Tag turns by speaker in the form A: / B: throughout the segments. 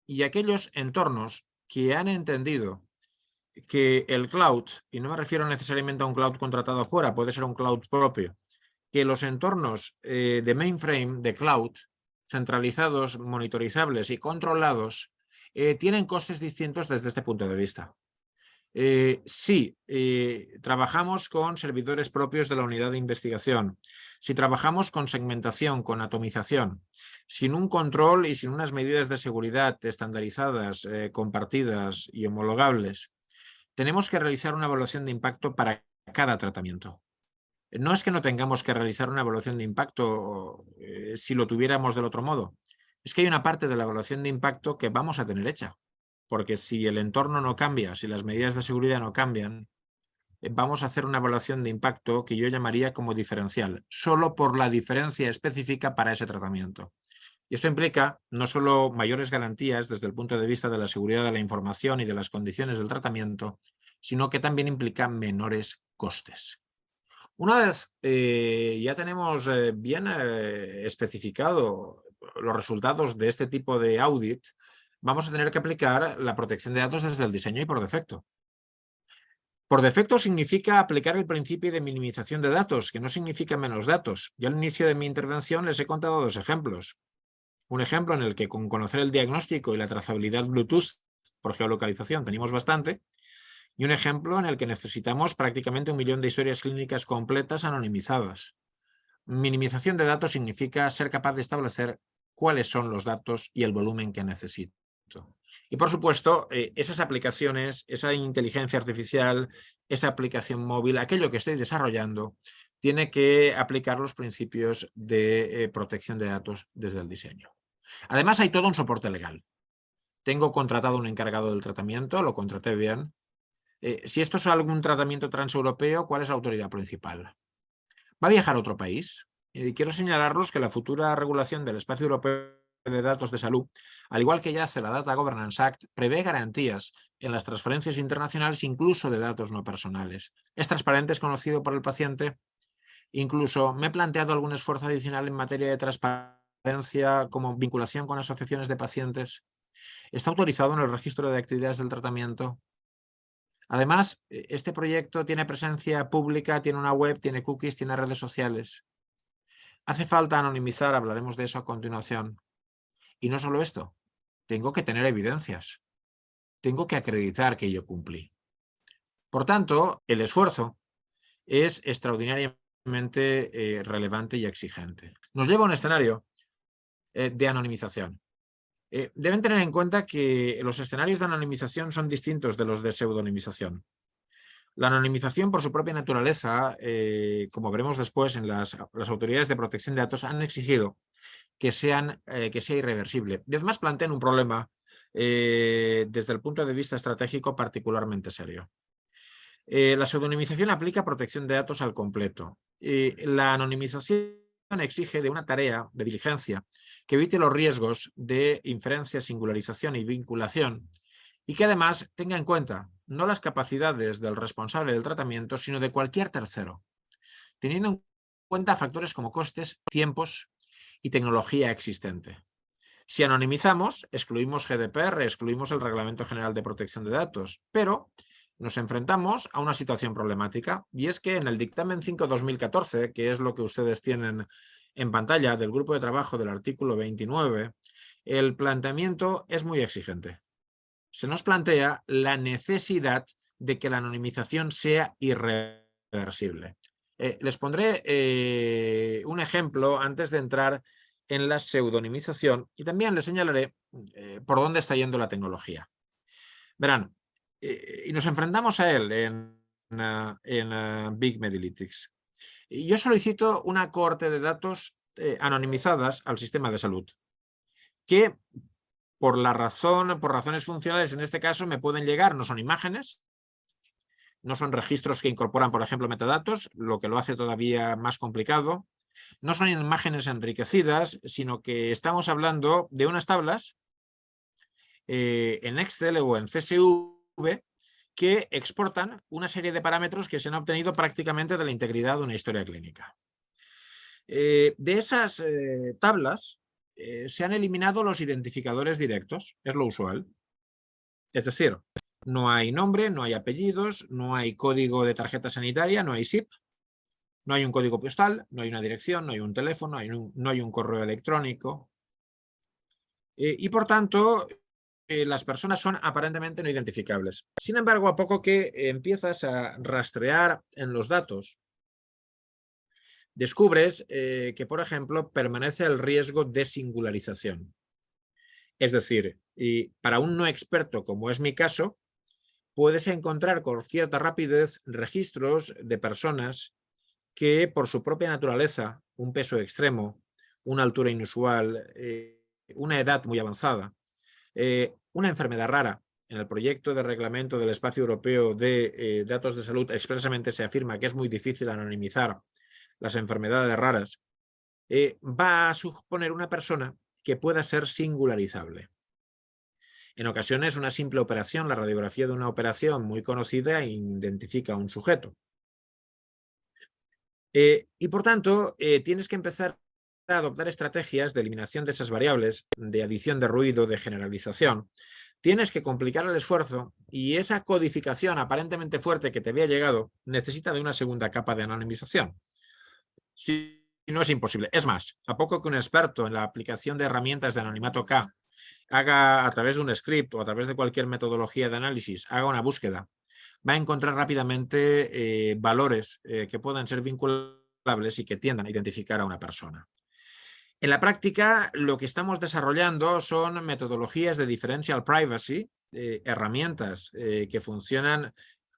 A: y aquellos entornos que han entendido que el cloud, y no me refiero necesariamente a un cloud contratado afuera, puede ser un cloud propio, que los entornos de mainframe, de cloud, centralizados, monitorizables y controlados, tienen costes distintos desde este punto de vista. Sí, trabajamos con servidores propios de la unidad de investigación. Si trabajamos con segmentación, con atomización, sin un control y sin unas medidas de seguridad estandarizadas, compartidas y homologables, tenemos que realizar una evaluación de impacto para cada tratamiento. No es que no tengamos que realizar una evaluación de impacto si lo tuviéramos del otro modo. Es que hay una parte de la evaluación de impacto que vamos a tener hecha. Porque si el entorno no cambia, si las medidas de seguridad no cambian, vamos a hacer una evaluación de impacto que yo llamaría como diferencial, solo por la diferencia específica para ese tratamiento. Y esto implica no solo mayores garantías desde el punto de vista de la seguridad de la información y de las condiciones del tratamiento, sino que también implica menores costes. Una vez ya tenemos bien especificado los resultados de este tipo de audit, vamos a tener que aplicar la protección de datos desde el diseño y por defecto. Por defecto significa aplicar el principio de minimización de datos, que no significa menos datos. Yo al inicio de mi intervención les he contado dos ejemplos. Un ejemplo en el que con conocer el diagnóstico y la trazabilidad Bluetooth por geolocalización tenemos bastante, y un ejemplo en el que necesitamos prácticamente 1 millón de historias clínicas completas anonimizadas. Minimización de datos significa ser capaz de establecer cuáles son los datos y el volumen que necesito. Y por supuesto, esas aplicaciones, esa inteligencia artificial, esa aplicación móvil, aquello que estoy desarrollando, tiene que aplicar los principios de protección de datos desde el diseño. Además, hay todo un soporte legal. Tengo contratado un encargado del tratamiento, lo contraté bien. Si esto es algún tratamiento transeuropeo, ¿cuál es la autoridad principal? ¿Va a viajar a otro país? Quiero señalarlos que la futura regulación del espacio europeo de datos de salud, al igual que ya hace la Data Governance Act, prevé garantías en las transferencias internacionales, incluso de datos no personales. Es transparente, es conocido por el paciente. Incluso me he planteado algún esfuerzo adicional en materia de transparencia, como vinculación con asociaciones de pacientes. Está autorizado en el registro de actividades del tratamiento. Además, este proyecto tiene presencia pública, tiene una web, tiene cookies, tiene redes sociales. Hace falta anonimizar, hablaremos de eso a continuación. Y no solo esto, tengo que tener evidencias. Tengo que acreditar que yo cumplí. Por tanto, el esfuerzo es extraordinariamente relevante y exigente. Nos lleva a un escenario de anonimización. Deben tener en cuenta que los escenarios de anonimización son distintos de los de pseudonimización. La anonimización, por su propia naturaleza, como veremos después en las autoridades de protección de datos, han exigido que sea irreversible. Y además plantean un problema desde el punto de vista estratégico particularmente serio. La pseudonimización aplica protección de datos al completo. La anonimización exige de una tarea de diligencia que evite los riesgos de inferencia, singularización y vinculación, y que además tenga en cuenta no las capacidades del responsable del tratamiento, sino de cualquier tercero, teniendo en cuenta factores como costes, tiempos y tecnología existente. Si anonimizamos, excluimos GDPR, excluimos el Reglamento General de Protección de Datos, pero nos enfrentamos a una situación problemática, y es que en el dictamen 5/2014, que es lo que ustedes tienen en pantalla del grupo de trabajo del artículo 29, el planteamiento es muy exigente. Se nos plantea la necesidad de que la anonimización sea irreversible. Les pondré un ejemplo antes de entrar en la pseudonimización y también les señalaré por dónde está yendo la tecnología. Verán, y nos enfrentamos a él en Big Medelytics. Y yo solicito una cohorte de datos anonimizadas al sistema de salud, que por razones funcionales, en este caso, me pueden llegar, no son imágenes, no son registros que incorporan, por ejemplo, metadatos, lo que lo hace todavía más complicado. No son imágenes enriquecidas, sino que estamos hablando de unas tablas en Excel o en CSV que exportan una serie de parámetros que se han obtenido prácticamente de la integridad de una historia clínica. De esas tablas, se han eliminado los identificadores directos, es lo usual. Es decir, no hay nombre, no hay apellidos, no hay código de tarjeta sanitaria, no hay SIP, no hay un código postal, no hay una dirección, no hay un teléfono, no hay un correo electrónico. Y por tanto, las personas son aparentemente no identificables. Sin embargo, a poco que empiezas a rastrear en los datos, descubres que, por ejemplo, permanece el riesgo de singularización. Es decir, y para un no experto, como es mi caso, puedes encontrar con cierta rapidez registros de personas que por su propia naturaleza, un peso extremo, una altura inusual, una edad muy avanzada, una enfermedad rara. En el proyecto de reglamento del Espacio Europeo de Datos de Salud expresamente se afirma que es muy difícil anonimizar las enfermedades raras, va a suponer una persona que pueda ser singularizable. En ocasiones, una simple operación, la radiografía de una operación muy conocida, identifica a un sujeto. Y por tanto, tienes que empezar a adoptar estrategias de eliminación de esas variables, de adición de ruido, de generalización. Tienes que complicar el esfuerzo y esa codificación aparentemente fuerte que te había llegado necesita de una segunda capa de anonimización. Si no, es imposible. Es más, a poco que un experto en la aplicación de herramientas de anonimato K haga a través de un script o a través de cualquier metodología de análisis, haga una búsqueda, va a encontrar rápidamente valores que puedan ser vinculables y que tiendan a identificar a una persona. En la práctica, lo que estamos desarrollando son metodologías de differential privacy, herramientas que funcionan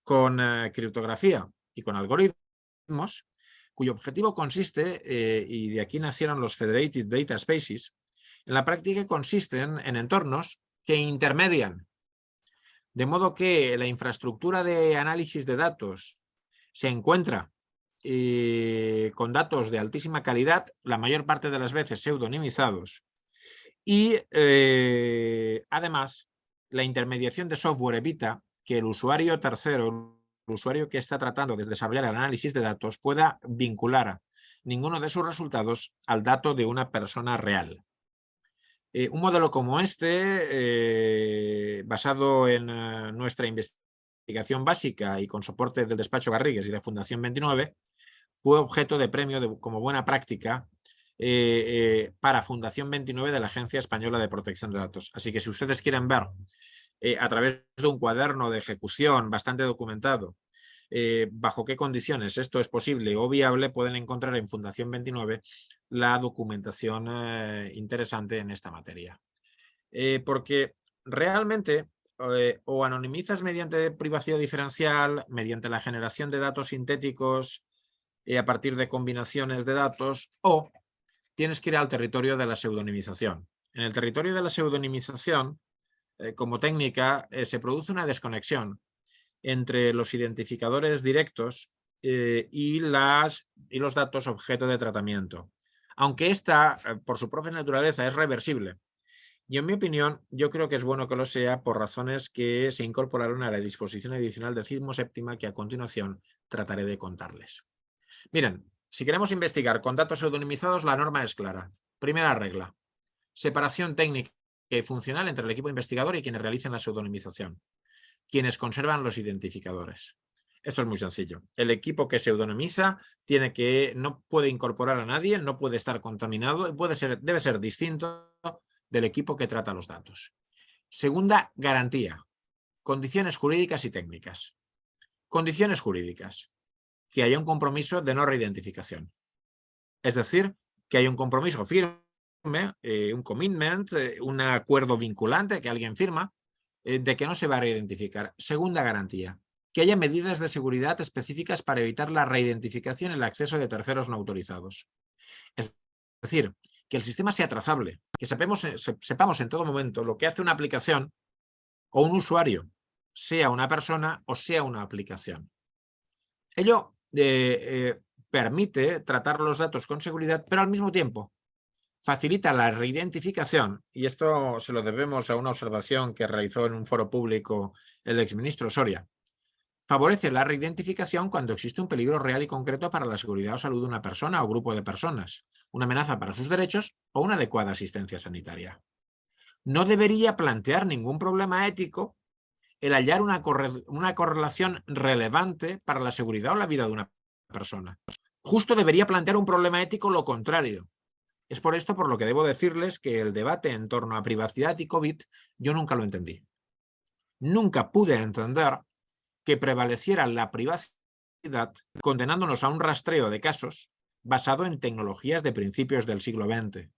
A: con criptografía y con algoritmos, cuyo objetivo consiste, y de aquí nacieron los Federated Data Spaces, en la práctica consisten en entornos que intermedian, de modo que la infraestructura de análisis de datos se encuentra con datos de altísima calidad, la mayor parte de las veces pseudonimizados, y además la intermediación de software evita que el usuario tercero, el usuario que está tratando de desarrollar el análisis de datos, pueda vincular ninguno de sus resultados al dato de una persona real. Un modelo como este, basado en nuestra investigación básica y con soporte del despacho Garrigues y de Fundación 29, fue objeto de premio como buena práctica para Fundación 29 de la Agencia Española de Protección de Datos. Así que si ustedes quieren ver a través de un cuaderno de ejecución bastante documentado bajo qué condiciones esto es posible o viable, pueden encontrar en Fundación 29 la documentación interesante en esta materia. Porque realmente o anonimizas mediante privacidad diferencial, mediante la generación de datos sintéticos a partir de combinaciones de datos, o tienes que ir al territorio de la pseudonimización. En el territorio de la pseudonimización, como técnica, se produce una desconexión entre los identificadores directos y los datos objeto de tratamiento. Aunque esta, por su propia naturaleza, es reversible. Y en mi opinión, yo creo que es bueno que lo sea por razones que se incorporaron a la disposición adicional decimoséptima que a continuación trataré de contarles. Miren, si queremos investigar con datos pseudonimizados, la norma es clara. Primera regla: separación técnica y funcional entre el equipo investigador y quienes realicen la pseudonimización, quienes conservan los identificadores. Esto es muy sencillo. El equipo que pseudonimiza no puede incorporar a nadie, no puede estar contaminado, debe ser distinto del equipo que trata los datos. Segunda garantía: condiciones jurídicas y técnicas. Condiciones jurídicas: que haya un compromiso de no reidentificación. Es decir, que haya un compromiso firme, un commitment, un acuerdo vinculante que alguien firma, de que no se va a reidentificar. Segunda garantía: que haya medidas de seguridad específicas para evitar la reidentificación y el acceso de terceros no autorizados. Es decir, que el sistema sea trazable, que sepamos en todo momento lo que hace una aplicación o un usuario, sea una persona o sea una aplicación. Ello permite tratar los datos con seguridad, pero al mismo tiempo facilita la reidentificación, y esto se lo debemos a una observación que realizó en un foro público el exministro Soria. favorece la reidentificación cuando existe un peligro real y concreto para la seguridad o salud de una persona o grupo de personas, una amenaza para sus derechos o una adecuada asistencia sanitaria. No debería plantear ningún problema ético el hallar una correlación relevante para la seguridad o la vida de una persona. Justo debería plantear un problema ético lo contrario. Es por esto por lo que debo decirles que el debate en torno a privacidad y COVID yo nunca lo entendí. Nunca pude entender que prevaleciera la privacidad condenándonos a un rastreo de casos basado en tecnologías de principios del siglo XX.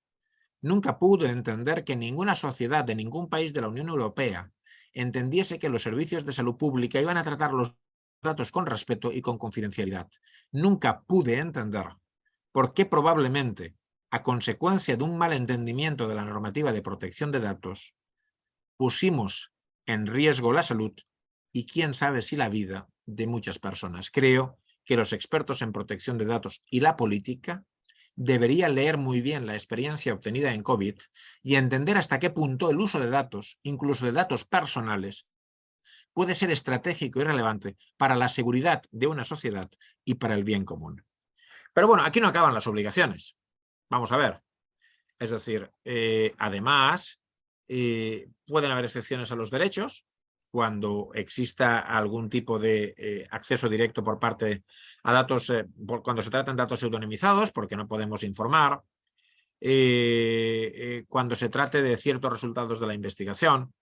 A: Nunca pude entender que ninguna sociedad de ningún país de la Unión Europea entendiese que los servicios de salud pública iban a tratar los datos con respeto y con confidencialidad. Nunca pude entender por qué probablemente, a consecuencia de un mal entendimiento de la normativa de protección de datos, pusimos en riesgo la salud y quién sabe si la vida de muchas personas. Creo que los expertos en protección de datos y la política deberían leer muy bien la experiencia obtenida en COVID y entender hasta qué punto el uso de datos, incluso de datos personales, puede ser estratégico y relevante para la seguridad de una sociedad y para el bien común. Pero bueno, aquí no acaban las obligaciones. Vamos a ver. Es decir, además, pueden haber excepciones a los derechos cuando exista algún tipo de acceso directo por parte a datos, cuando se tratan de datos pseudonimizados, porque no podemos informar, cuando se trate de ciertos resultados de la investigación.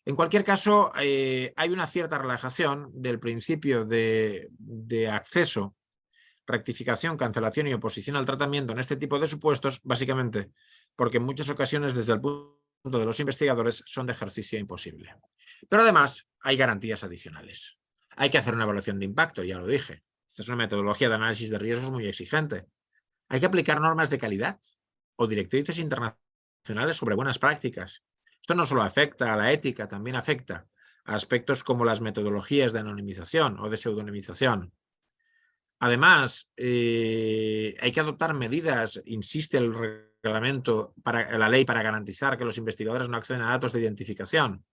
A: En cualquier caso, hay una cierta relajación del principio de acceso, rectificación, cancelación y oposición al tratamiento en este tipo de supuestos, básicamente porque en muchas ocasiones desde el punto de los investigadores son de ejercicio imposible. Pero además hay garantías adicionales. Hay que hacer una evaluación de impacto, ya lo dije. Esta es una metodología de análisis de riesgos muy exigente. Hay que aplicar normas de calidad o directrices internacionales sobre buenas prácticas. Esto no solo afecta a la ética, también afecta a aspectos como las metodologías de anonimización o de pseudonimización. Además, hay que adoptar medidas, insiste el reglamento, la ley, para garantizar que los investigadores no acceden a datos de identificación.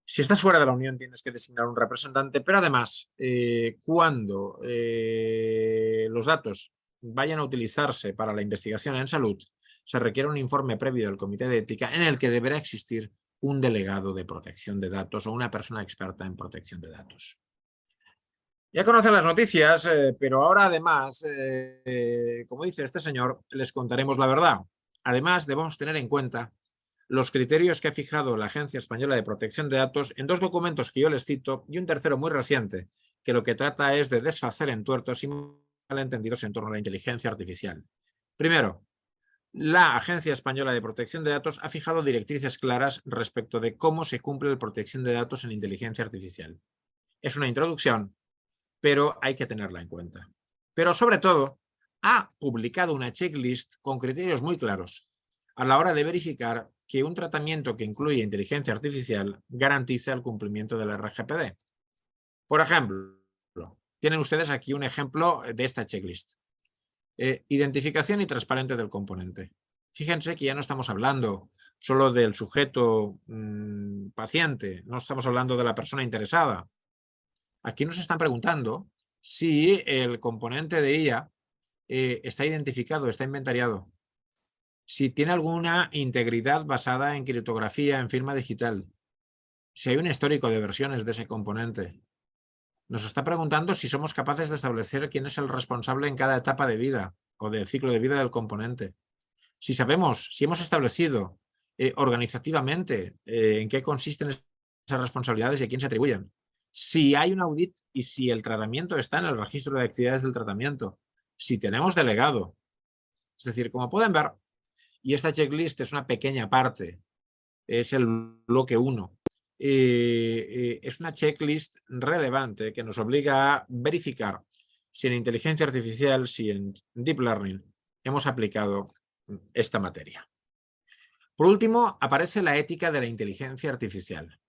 A: Si estás fuera de la Unión tienes que designar un representante, pero además, cuando los datos vayan a utilizarse para la investigación en salud, se requiere un informe previo del Comité de Ética en el que deberá existir un delegado de protección de datos o una persona experta en protección de datos. Ya conocen las noticias, pero ahora además, como dice este señor, les contaremos la verdad. Además, debemos tener en cuenta los criterios que ha fijado la Agencia Española de Protección de Datos en dos documentos que yo les cito y un tercero muy reciente, que lo que trata es de desfacer entuertos y malentendidos en torno a la inteligencia artificial. Primero, la Agencia Española de Protección de Datos ha fijado directrices claras respecto de cómo se cumple la protección de datos en inteligencia artificial. Es una introducción, pero hay que tenerla en cuenta. Pero sobre todo, ha publicado una checklist con criterios muy claros a la hora de verificar que un tratamiento que incluye inteligencia artificial garantiza el cumplimiento del RGPD. Por ejemplo, tienen ustedes aquí un ejemplo de esta checklist. Identificación y transparente del componente. Fíjense que ya no estamos hablando solo del sujeto paciente, no estamos hablando de la persona interesada. Aquí nos están preguntando si el componente de IA está identificado, está inventariado, si tiene alguna integridad basada en criptografía, en firma digital, si hay un histórico de versiones de ese componente. Nos está preguntando si somos capaces de establecer quién es el responsable en cada etapa de vida o del ciclo de vida del componente. Si sabemos, si hemos establecido organizativamente en qué consisten esas responsabilidades y a quién se atribuyen. Si hay un audit y si el tratamiento está en el registro de actividades del tratamiento. Si tenemos delegado. Es decir, como pueden ver, y esta checklist es una pequeña parte, es el bloque 1. Es una checklist relevante que nos obliga a verificar si en inteligencia artificial, si en deep learning hemos aplicado esta materia. Por último, aparece la ética de la inteligencia artificial,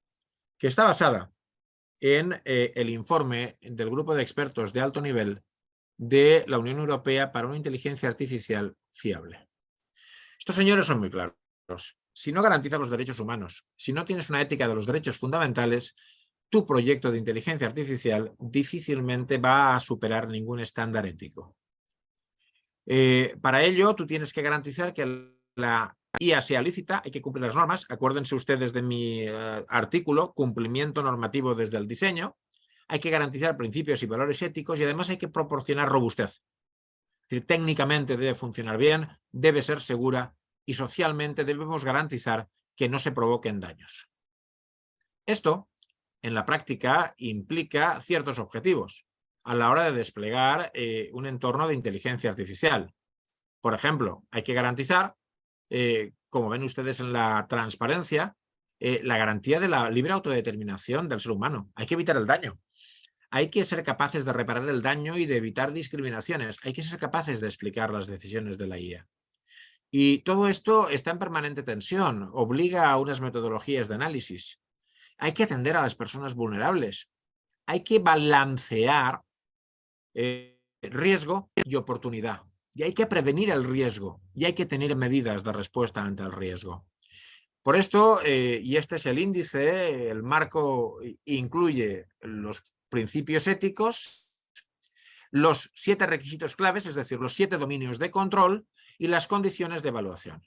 A: que está basada en el informe del grupo de expertos de alto nivel de la Unión Europea para una inteligencia artificial fiable. Estos señores son muy claros. Si no garantizas los derechos humanos, si no tienes una ética de los derechos fundamentales, tu proyecto de inteligencia artificial difícilmente va a superar ningún estándar ético. Para ello, tú tienes que garantizar que la IA sea lícita, hay que cumplir las normas. Acuérdense ustedes de mi artículo, cumplimiento normativo desde el diseño. Hay que garantizar principios y valores éticos y además hay que proporcionar robustez. Es decir, técnicamente debe funcionar bien, debe ser segura y socialmente debemos garantizar que no se provoquen daños. Esto, en la práctica, implica ciertos objetivos a la hora de desplegar un entorno de inteligencia artificial. Por ejemplo, hay que garantizar, como ven ustedes en la transparencia, la garantía de la libre autodeterminación del ser humano. Hay que evitar el daño. Hay que ser capaces de reparar el daño y de evitar discriminaciones. Hay que ser capaces de explicar las decisiones de la IA. Y todo esto está en permanente tensión, obliga a unas metodologías de análisis. Hay que atender a las personas vulnerables. Hay que balancear riesgo y oportunidad. Y hay que prevenir el riesgo y hay que tener medidas de respuesta ante el riesgo. Por esto, y este es el índice, el marco incluye los principios éticos, los 7 requisitos claves, es decir, los 7 dominios de control y las condiciones de evaluación.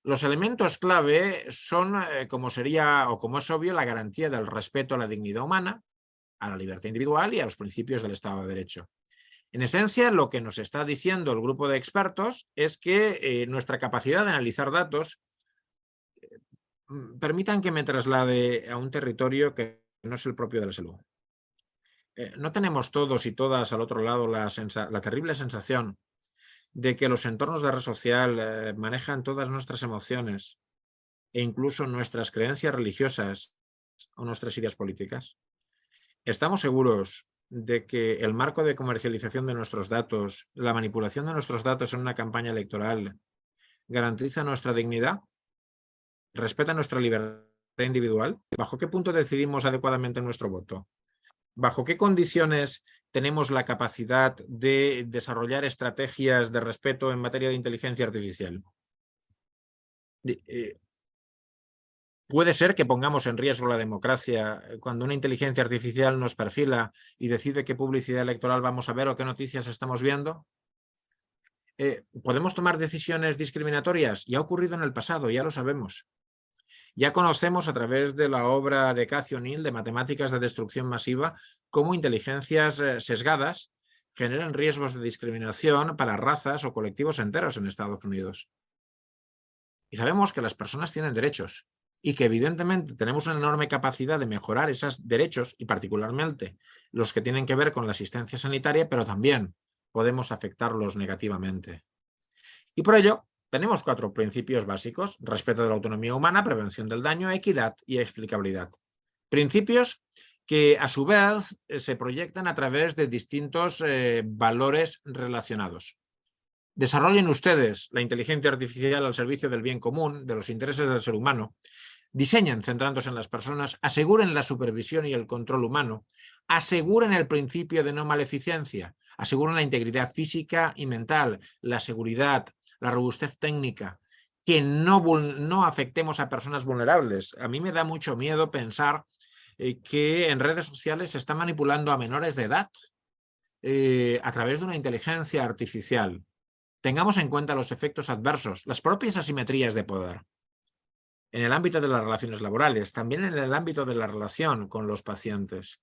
A: Los elementos clave son, como sería o como es obvio, la garantía del respeto a la dignidad humana, a la libertad individual y a los principios del Estado de Derecho. En esencia, lo que nos está diciendo el grupo de expertos es que nuestra capacidad de analizar datos permitan que me traslade a un territorio que no es el propio de la salud. No tenemos todos y todas al otro lado la terrible sensación de que los entornos de red social manejan todas nuestras emociones e incluso nuestras creencias religiosas o nuestras ideas políticas. ¿Estamos seguros de que el marco de comercialización de nuestros datos, la manipulación de nuestros datos en una campaña electoral, garantiza nuestra dignidad? ¿Respeta nuestra libertad individual? ¿Bajo qué punto decidimos adecuadamente nuestro voto? ¿Bajo qué condiciones tenemos la capacidad de desarrollar estrategias de respeto en materia de inteligencia artificial? ¿Puede ser que pongamos en riesgo la democracia cuando una inteligencia artificial nos perfila y decide qué publicidad electoral vamos a ver o qué noticias estamos viendo? ¿Podemos tomar decisiones discriminatorias? Ya ha ocurrido en el pasado, ya lo sabemos. Ya conocemos a través de la obra de Cathy O'Neil de Matemáticas de Destrucción Masiva cómo inteligencias sesgadas generan riesgos de discriminación para razas o colectivos enteros en Estados Unidos. Y sabemos que las personas tienen derechos y que evidentemente tenemos una enorme capacidad de mejorar esos derechos y particularmente los que tienen que ver con la asistencia sanitaria, pero también podemos afectarlos negativamente. Y por ello tenemos 4 principios básicos: respeto de la autonomía humana, prevención del daño, equidad y explicabilidad. Principios que a su vez se proyectan a través de distintos valores relacionados. Desarrollen ustedes la inteligencia artificial al servicio del bien común, de los intereses del ser humano. Diseñen centrándose en las personas, aseguren la supervisión y el control humano, aseguren el principio de no maleficencia, aseguren la integridad física y mental, la seguridad, la robustez técnica, que no afectemos a personas vulnerables. A mí me da mucho miedo pensar que en redes sociales se está manipulando a menores de edad a través de una inteligencia artificial. Tengamos en cuenta los efectos adversos, las propias asimetrías de poder. En el ámbito de las relaciones laborales, también en el ámbito de la relación con los pacientes.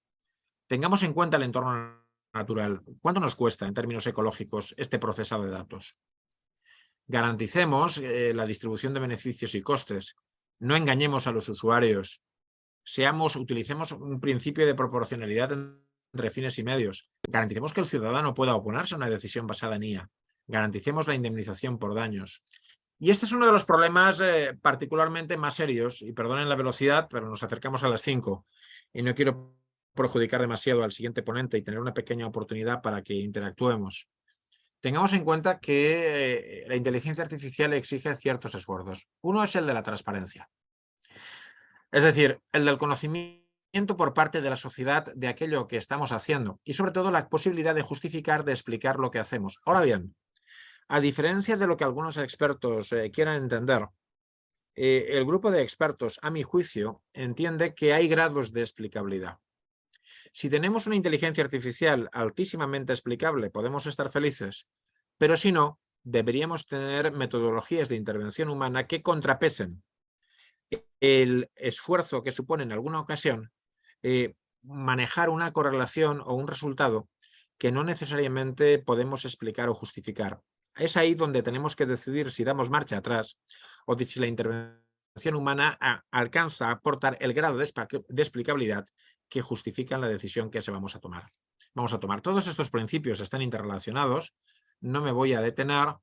A: Tengamos en cuenta el entorno natural. ¿Cuánto nos cuesta en términos ecológicos este procesado de datos? Garanticemos la distribución de beneficios y costes. No engañemos a los usuarios. Utilicemos un principio de proporcionalidad entre fines y medios. Garanticemos que el ciudadano pueda oponerse a una decisión basada en IA. Garanticemos la indemnización por daños. Y este es uno de los problemas particularmente más serios, y perdonen la velocidad, pero nos acercamos a las 5 y no quiero perjudicar demasiado al siguiente ponente y tener una pequeña oportunidad para que interactuemos. Tengamos en cuenta que la inteligencia artificial exige ciertos esfuerzos. Uno es el de la transparencia. Es decir, el del conocimiento por parte de la sociedad de aquello que estamos haciendo y sobre todo la posibilidad de justificar, de explicar lo que hacemos. Ahora bien, a diferencia de lo que algunos expertos quieran entender, El grupo de expertos, a mi juicio, entiende que hay grados de explicabilidad. Si tenemos una inteligencia artificial altísimamente explicable, podemos estar felices, pero si no, deberíamos tener metodologías de intervención humana que contrapesen el esfuerzo que supone en alguna ocasión manejar una correlación o un resultado que no necesariamente podemos explicar o justificar. Es ahí donde tenemos que decidir si damos marcha atrás o si la intervención humana alcanza a aportar el grado de explicabilidad que justifica la decisión que se vamos a tomar. Todos estos principios están interrelacionados, no me voy a detener.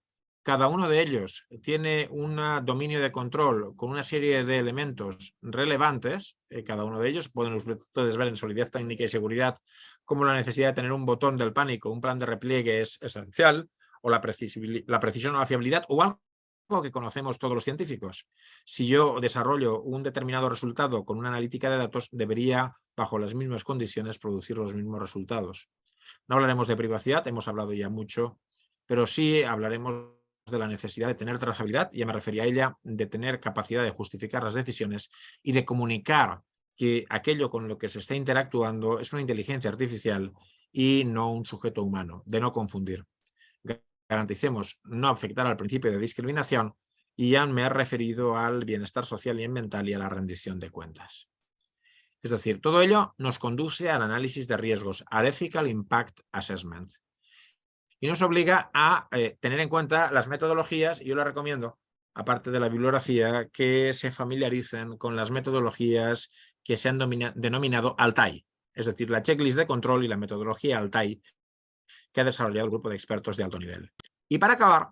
A: Cada uno de ellos tiene un dominio de control con una serie de elementos relevantes. Cada uno de ellos pueden ustedes ver en solidez técnica y seguridad como la necesidad de tener un botón del pánico, un plan de repliegue es esencial, o la precisión o la fiabilidad, o algo que conocemos todos los científicos. Si yo desarrollo un determinado resultado con una analítica de datos, debería, bajo las mismas condiciones, producir los mismos resultados. No hablaremos de privacidad, hemos hablado ya mucho, pero sí hablaremos de la necesidad de tener trazabilidad, ya me refería a ella, de tener capacidad de justificar las decisiones y de comunicar que aquello con lo que se está interactuando es una inteligencia artificial y no un sujeto humano, de no confundir. Garanticemos no afectar al principio de discriminación y ya me he referido al bienestar social y mental y a la rendición de cuentas. Es decir, todo ello nos conduce al análisis de riesgos, al Ethical Impact Assessment. Y nos obliga a tener en cuenta las metodologías, y yo les recomiendo, aparte de la bibliografía, que se familiaricen con las metodologías que se han denominado ALTAI, es decir, la checklist de control y la metodología ALTAI que ha desarrollado el grupo de expertos de alto nivel. Y para acabar,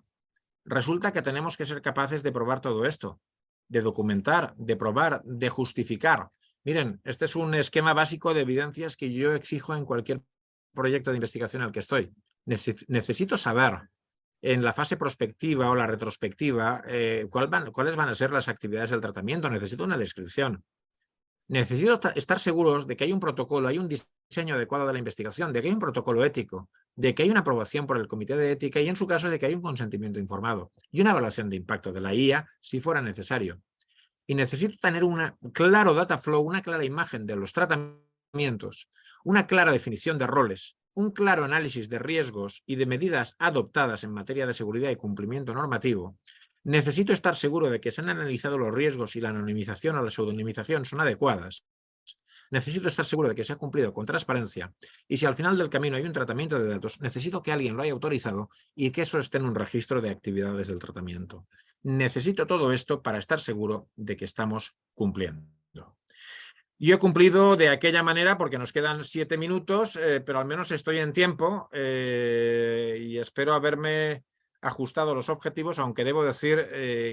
A: resulta que tenemos que ser capaces de probar todo esto, de documentar, de probar, de justificar. Miren, este es un esquema básico de evidencias que yo exijo en cualquier proyecto de investigación al que estoy. Necesito saber en la fase prospectiva o la retrospectiva cuáles van a ser las actividades del tratamiento. Necesito una descripción. Necesito estar seguros de que hay un protocolo, hay un diseño adecuado de la investigación, de que hay un protocolo ético, de que hay una aprobación por el comité de ética y, en su caso, de que hay un consentimiento informado y una evaluación de impacto de la IA si fuera necesario. Y necesito tener un claro data flow, una clara imagen de los tratamientos, una clara definición de roles, un claro análisis de riesgos y de medidas adoptadas en materia de seguridad y cumplimiento normativo. Necesito estar seguro de que se han analizado los riesgos y la anonimización o la pseudonimización son adecuadas. Necesito estar seguro de que se ha cumplido con transparencia y si al final del camino hay un tratamiento de datos, necesito que alguien lo haya autorizado y que eso esté en un registro de actividades del tratamiento. Necesito todo esto para estar seguro de que estamos cumpliendo. Yo he cumplido de aquella manera porque nos quedan 7 minutos, pero al menos estoy en tiempo y espero haberme ajustado los objetivos, aunque debo decir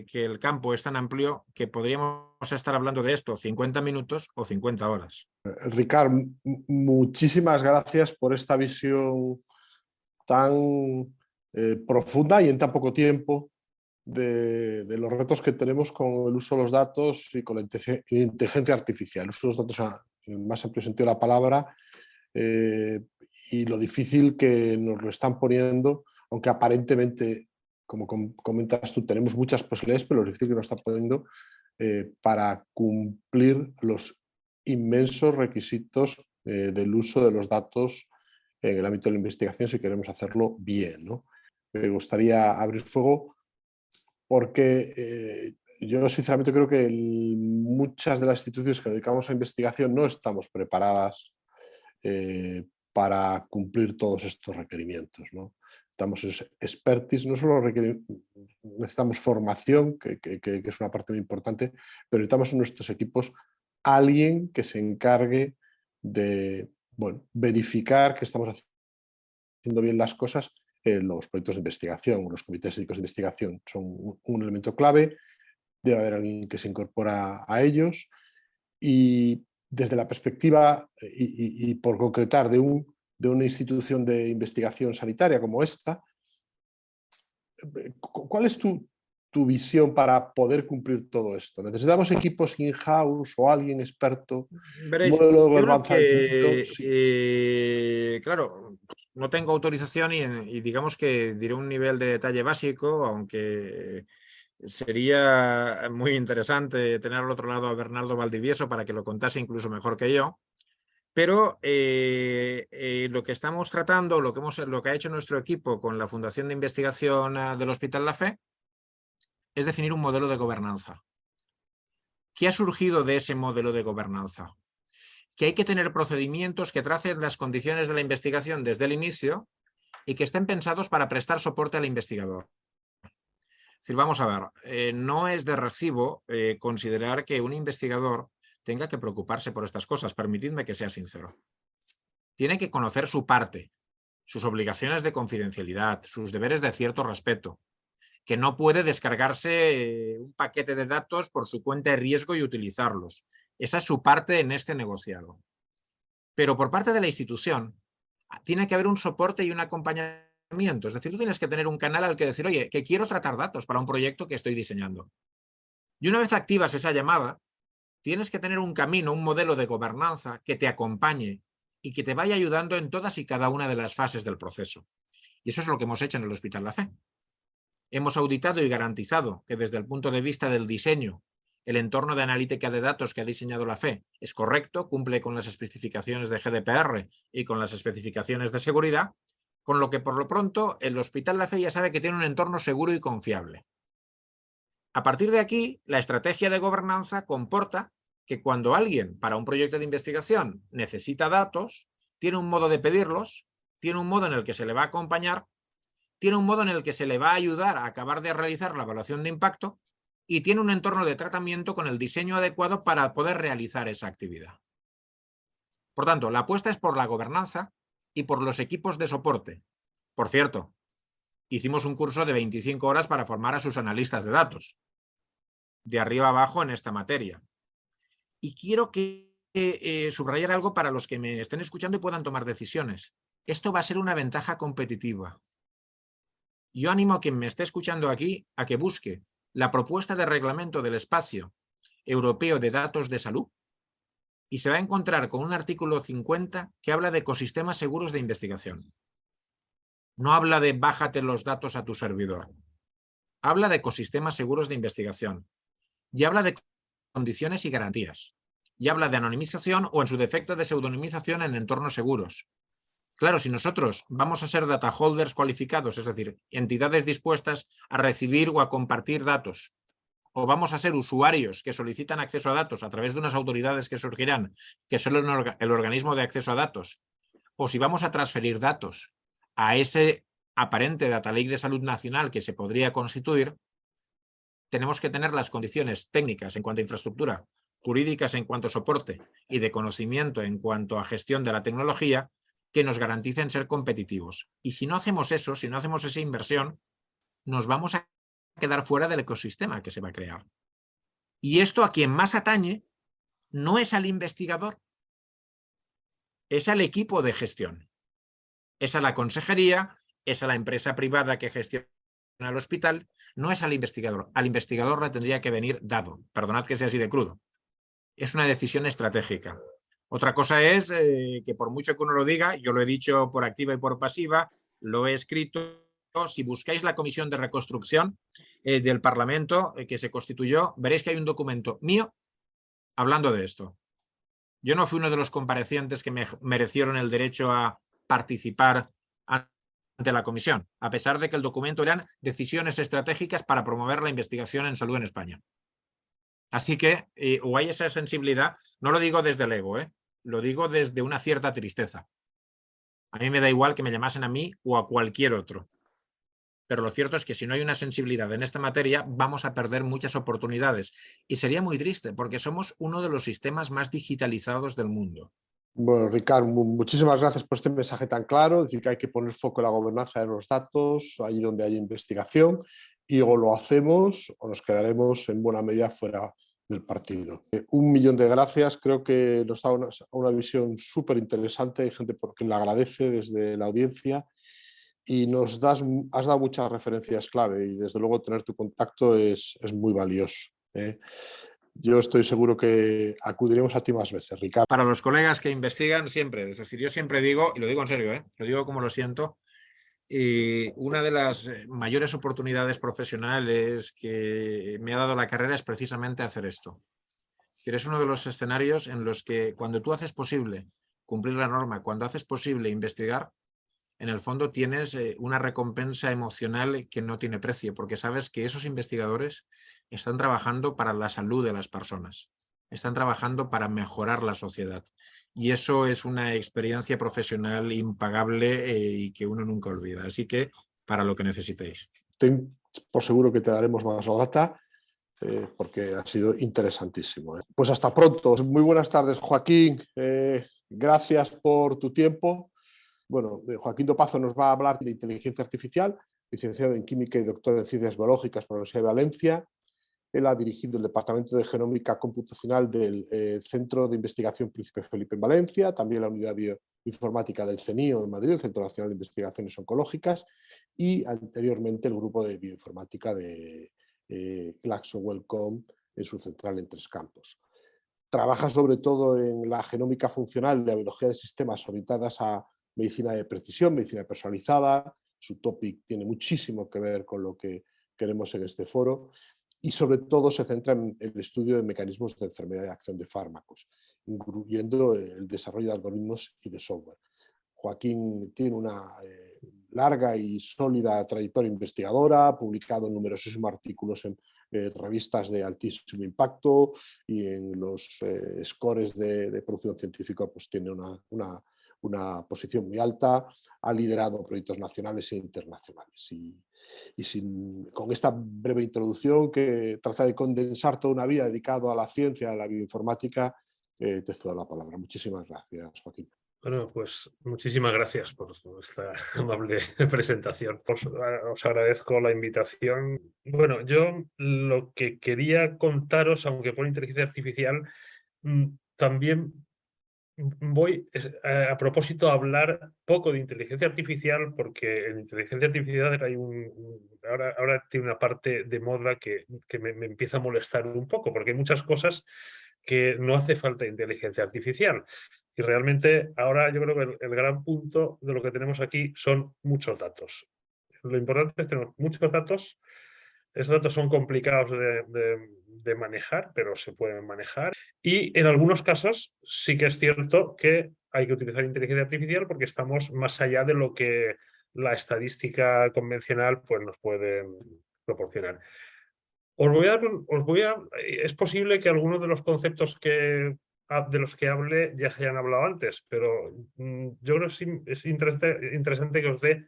A: que el campo es tan amplio que podríamos estar hablando de esto 50 minutos o 50 horas.
B: Ricard, muchísimas gracias por esta visión tan profunda y en tan poco tiempo de los retos que tenemos con el uso de los datos y con la inteligencia artificial, el uso de los datos en el más amplio sentido de la palabra y lo difícil que nos lo están poniendo, aunque aparentemente, como comentas tú, tenemos muchas posibilidades, pero lo difícil que nos están poniendo para cumplir los inmensos requisitos del uso de los datos en el ámbito de la investigación si queremos hacerlo bien, ¿no? Me gustaría abrir fuego porque yo sinceramente creo que muchas de las instituciones que dedicamos a investigación no estamos preparadas para cumplir todos estos requerimientos, ¿no? Necesitamos expertise, no solo necesitamos formación, que es una parte muy importante, pero necesitamos en nuestros equipos alguien que se encargue de verificar que estamos haciendo bien las cosas. Los proyectos de investigación, los comités éticos de investigación son un elemento clave, debe haber alguien que se incorpora a ellos y desde la perspectiva y por concretar de una institución de investigación sanitaria como esta, ¿cuál es tu visión para poder cumplir todo esto? ¿Necesitamos equipos in-house o alguien experto?
A: Veréis,
B: ¿Modelo de
A: yo creo
B: gobernanza definido?
A: que, claro, no tengo autorización y digamos que diré un nivel de detalle básico, aunque Sería muy interesante tener al otro lado a Bernardo Valdivieso para que lo contase incluso mejor que yo. Pero lo que estamos tratando, lo que ha hecho nuestro equipo con la Fundación de Investigación del Hospital La Fe, es definir un modelo de gobernanza. ¿Qué ha surgido de ese modelo de gobernanza? Que hay que tener procedimientos que tracen las condiciones de la investigación desde el inicio y que estén pensados para prestar soporte al investigador. Es decir, vamos a ver, no es de recibo considerar que un investigador tenga que preocuparse por estas cosas. Permitidme que sea sincero. Tiene que conocer su parte, sus obligaciones de confidencialidad, sus deberes de cierto respeto, que no puede descargarse un paquete de datos por su cuenta de riesgo y utilizarlos. Esa es su parte en este negociado. Pero por parte de la institución tiene que haber un soporte y un acompañamiento. Es decir, tú tienes que tener un canal al que decir, oye, que quiero tratar datos para un proyecto que estoy diseñando. Y una vez activas esa llamada, tienes que tener un camino, un modelo de gobernanza que te acompañe y que te vaya ayudando en todas y cada una de las fases del proceso. Y eso es lo que hemos hecho en el Hospital La Fe. Hemos auditado y garantizado que desde el punto de vista del diseño, el entorno de analítica de datos que ha diseñado La Fe es correcto, cumple con las especificaciones de GDPR y con las especificaciones de seguridad, con lo que por lo pronto el Hospital La Fe ya sabe que tiene un entorno seguro y confiable. A partir de aquí, la estrategia de gobernanza comporta que cuando alguien para un proyecto de investigación necesita datos, tiene un modo de pedirlos, tiene un modo en el que se le va a acompañar, tiene un modo en el que se le va a ayudar a acabar de realizar la evaluación de impacto y tiene un entorno de tratamiento con el diseño adecuado para poder realizar esa actividad. Por tanto, la apuesta es por la gobernanza y por los equipos de soporte. Por cierto, hicimos un curso de 25 horas para formar a sus analistas de datos, de arriba abajo en esta materia. Y quiero que subrayar algo para los que me estén escuchando y puedan tomar decisiones. Esto va a ser una ventaja competitiva. Yo animo a quien me esté escuchando aquí a que busque la propuesta de reglamento del espacio europeo de datos de salud y se va a encontrar con un artículo 50 que habla de ecosistemas seguros de investigación. No habla de bájate los datos a tu servidor. Habla de ecosistemas seguros de investigación y habla de condiciones y garantías. Y habla de anonimización o en su defecto de pseudonimización en entornos seguros. Claro, si nosotros vamos a ser data holders cualificados, es decir, entidades dispuestas a recibir o a compartir datos, o vamos a ser usuarios que solicitan acceso a datos a través de unas autoridades que surgirán, que son el organismo de acceso a datos, o si vamos a transferir datos a ese aparente data lake de salud nacional que se podría constituir, tenemos que tener las condiciones técnicas en cuanto a infraestructura, jurídicas en cuanto a soporte y de conocimiento en cuanto a gestión de la tecnología que nos garanticen ser competitivos. Y si no hacemos eso, si no hacemos esa inversión, nos vamos a quedar fuera del ecosistema que se va a crear. Y esto a quien más atañe no es al investigador, es al equipo de gestión, es a la consejería, es a la empresa privada que gestiona el hospital, no es al investigador. Al investigador le tendría que venir dado. Perdonad que sea así de crudo. Es una decisión estratégica. Otra cosa es que por mucho que uno lo diga, yo lo he dicho por activa y por pasiva, lo he escrito. Si buscáis la comisión de reconstrucción del Parlamento que se constituyó, veréis que hay un documento mío hablando de esto. Yo no fui uno de los comparecientes que me merecieron el derecho a participar ante la comisión, a pesar de que el documento eran decisiones estratégicas para promover la investigación en salud en España. Así que, o hay esa sensibilidad, no lo digo desde el ego, lo digo desde una cierta tristeza. A mí me da igual que me llamasen a mí o a cualquier otro. Pero lo cierto es que si no hay una sensibilidad en esta materia, vamos a perder muchas oportunidades. Y sería muy triste, porque somos uno de los sistemas más digitalizados del mundo.
B: Bueno, Ricard, muchísimas gracias por este mensaje tan claro, es decir, que hay que poner foco en la gobernanza de los datos, allí donde hay investigación, y o lo hacemos o nos quedaremos en buena medida fuera del partido. 1.000.000 de gracias, creo que nos da una visión súper interesante, hay gente por quien la agradece desde la audiencia y has dado muchas referencias clave y desde luego tener tu contacto es muy valioso. Yo estoy seguro que acudiremos a ti más veces, Ricardo.
A: Para los colegas que investigan siempre, es decir, yo siempre digo, y lo digo en serio, lo digo como lo siento, una de las mayores oportunidades profesionales que me ha dado la carrera es precisamente hacer esto. Pero es uno de los escenarios en los que cuando tú haces posible cumplir la norma, cuando haces posible investigar, en el fondo tienes una recompensa emocional que no tiene precio, porque sabes que esos investigadores están trabajando para la salud de las personas, están trabajando para mejorar la sociedad. Y eso es una experiencia profesional impagable y que uno nunca olvida. Así que, para lo que necesitéis.
B: Ten por seguro que te daremos más data porque ha sido interesantísimo. Pues hasta pronto. Muy buenas tardes, Joaquín. Gracias por tu tiempo. Bueno, Joaquín Dopazo nos va a hablar de inteligencia artificial, licenciado en Química y doctor en Ciencias Biológicas por la Universidad de Valencia. Él ha dirigido el Departamento de Genómica Computacional del Centro de Investigación Príncipe Felipe en Valencia, también la Unidad Bioinformática del CENIO en Madrid, el Centro Nacional de Investigaciones Oncológicas, y anteriormente el Grupo de Bioinformática de Glaxo Wellcome en su central en Tres Campos. Trabaja sobre todo en la genómica funcional de la biología de sistemas orientadas a medicina de precisión, medicina personalizada. Su topic tiene muchísimo que ver con lo que queremos en este foro y sobre todo se centra en el estudio de mecanismos de enfermedad y acción de fármacos, incluyendo el desarrollo de algoritmos y de software. Joaquín tiene una larga y sólida trayectoria investigadora, ha publicado numerosos artículos en revistas de altísimo impacto y en los scores de producción científica pues tiene una posición muy alta, ha liderado proyectos nacionales e internacionales. Con esta breve introducción que trata de condensar toda una vida dedicada a la ciencia, a la bioinformática, te cedo la palabra. Muchísimas gracias, Joaquín.
C: Bueno, pues muchísimas gracias por esta amable presentación. Os agradezco la invitación. Bueno, yo lo que quería contaros, aunque por inteligencia artificial, también voy a propósito a hablar poco de inteligencia artificial, porque en inteligencia artificial hay ahora tiene una parte de moda que me empieza a molestar un poco, porque hay muchas cosas que no hace falta inteligencia artificial. Y realmente ahora yo creo que el gran punto de lo que tenemos aquí son muchos datos. Lo importante es tener muchos datos. Esos datos son complicados de manejar, pero se pueden manejar. Y en algunos casos sí que es cierto que hay que utilizar inteligencia artificial porque estamos más allá de lo que la estadística convencional pues, nos puede proporcionar. Es posible que algunos de los conceptos de los que hable ya se hayan hablado antes, pero yo creo que es interesante que os dé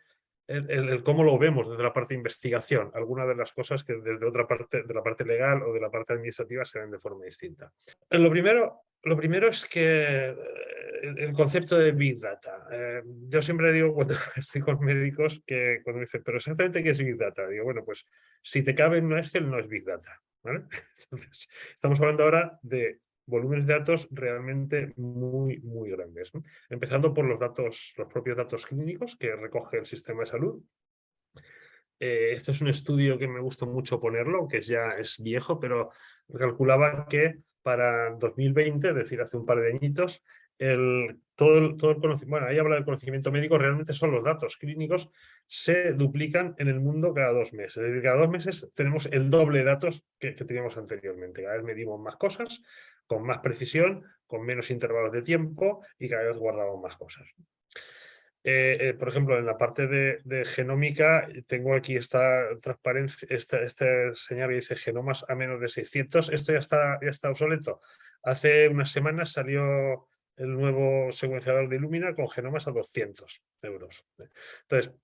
C: el cómo lo vemos desde la parte de investigación, algunas de las cosas que desde otra parte, de la parte legal o de la parte administrativa, se ven de forma distinta. Lo primero es que el concepto de Big Data. Yo siempre digo cuando estoy con médicos que cuando me dicen, pero exactamente qué es Big Data, digo, bueno, pues si te cabe en un Excel no es Big Data, ¿vale? Entonces, estamos hablando ahora de volúmenes de datos realmente muy, muy grandes, ¿no? Empezando por los propios datos clínicos que recoge el sistema de salud. Este es un estudio que me gusta mucho ponerlo, que ya es viejo, pero calculaba que para 2020, es decir, hace un par de añitos, todo el conocimiento, bueno, ahí habla del conocimiento médico, realmente son los datos clínicos, se duplican en el mundo cada 2 meses. Es decir, cada 2 meses tenemos el doble de datos que teníamos anteriormente. Cada vez medimos más cosas, con más precisión, con menos intervalos de tiempo y cada vez guardamos más cosas. Por ejemplo, en la parte de genómica, tengo aquí esta transparencia, este señal que dice genomas a menos de 600. Esto ya está obsoleto. Hace unas semanas salió el nuevo secuenciador de Illumina con genomas a 200 euros. Entonces,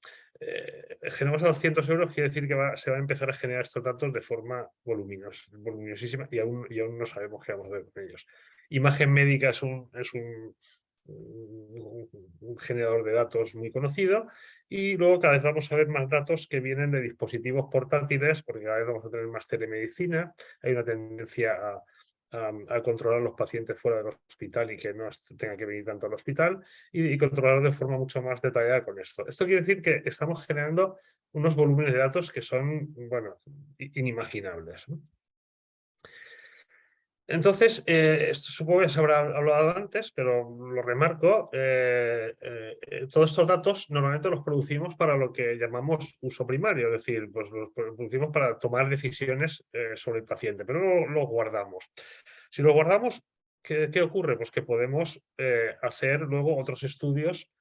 C: genomas a 200 euros quiere decir que se va a empezar a generar estos datos de forma voluminosísima y aún no sabemos qué vamos a hacer con ellos. Imagen médica es un generador de datos muy conocido y luego cada vez vamos a ver más datos que vienen de dispositivos portátiles porque cada vez vamos a tener más telemedicina, hay una tendencia a controlar a los pacientes fuera del hospital y que no tenga que venir tanto al hospital y controlar de forma mucho más detallada con esto. Esto quiere decir que estamos generando unos volúmenes de datos que son, bueno, inimaginables, ¿no? Entonces, esto supongo que se habrá hablado antes, pero lo remarco, todos estos datos normalmente los producimos para lo que llamamos uso primario, es decir, pues los producimos para tomar decisiones sobre el paciente, pero no los guardamos. Si los guardamos, ¿qué ocurre? Pues que podemos hacer luego otros estudios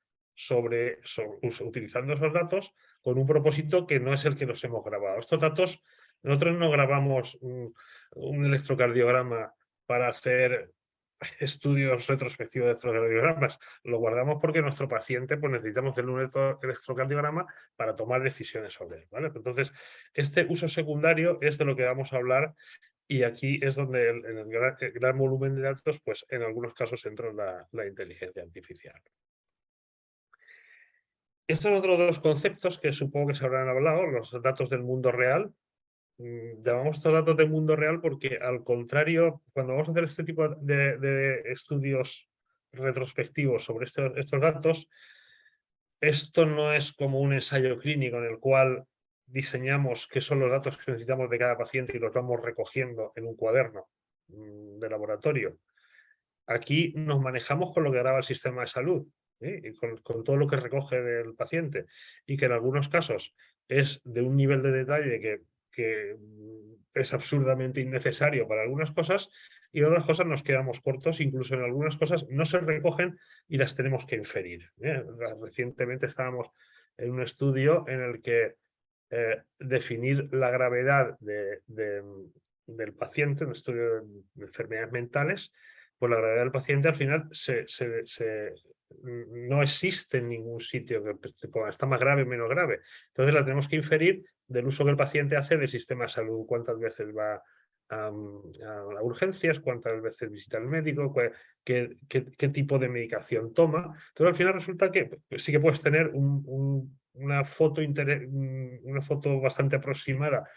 C: utilizando esos datos con un propósito que no es el que los hemos grabado. Estos datos, nosotros no grabamos un electrocardiograma para hacer estudios retrospectivos de electrocardiogramas. Lo guardamos porque nuestro paciente pues, necesitamos hacer un electrocardiograma para tomar decisiones sobre él, ¿vale? Entonces, este uso secundario es de lo que vamos a hablar y aquí es donde en el gran volumen de datos, pues en algunos casos entra la inteligencia artificial. Estos son otros dos conceptos que supongo que se habrán hablado, los datos del mundo real. Llamamos estos datos del mundo real porque, al contrario, cuando vamos a hacer este tipo de estudios retrospectivos sobre estos datos, esto no es como un ensayo clínico en el cual diseñamos qué son los datos que necesitamos de cada paciente y los vamos recogiendo en un cuaderno de laboratorio. Aquí nos manejamos con lo que graba el sistema de salud, y con todo lo que recoge del paciente, y que en algunos casos es de un nivel de detalle que es absurdamente innecesario para algunas cosas, y en otras cosas nos quedamos cortos, incluso en algunas cosas no se recogen y las tenemos que inferir. Recientemente estábamos en un estudio en el que definir la gravedad del paciente, un estudio de enfermedades mentales, pues la gravedad del paciente al final no existe en ningún sitio que te ponga está más grave o menos grave. Entonces la tenemos que inferir del uso que el paciente hace del sistema de salud, cuántas veces va a urgencias, cuántas veces visita al médico, qué tipo de medicación toma. Entonces al final resulta que sí que puedes tener una foto bastante aproximada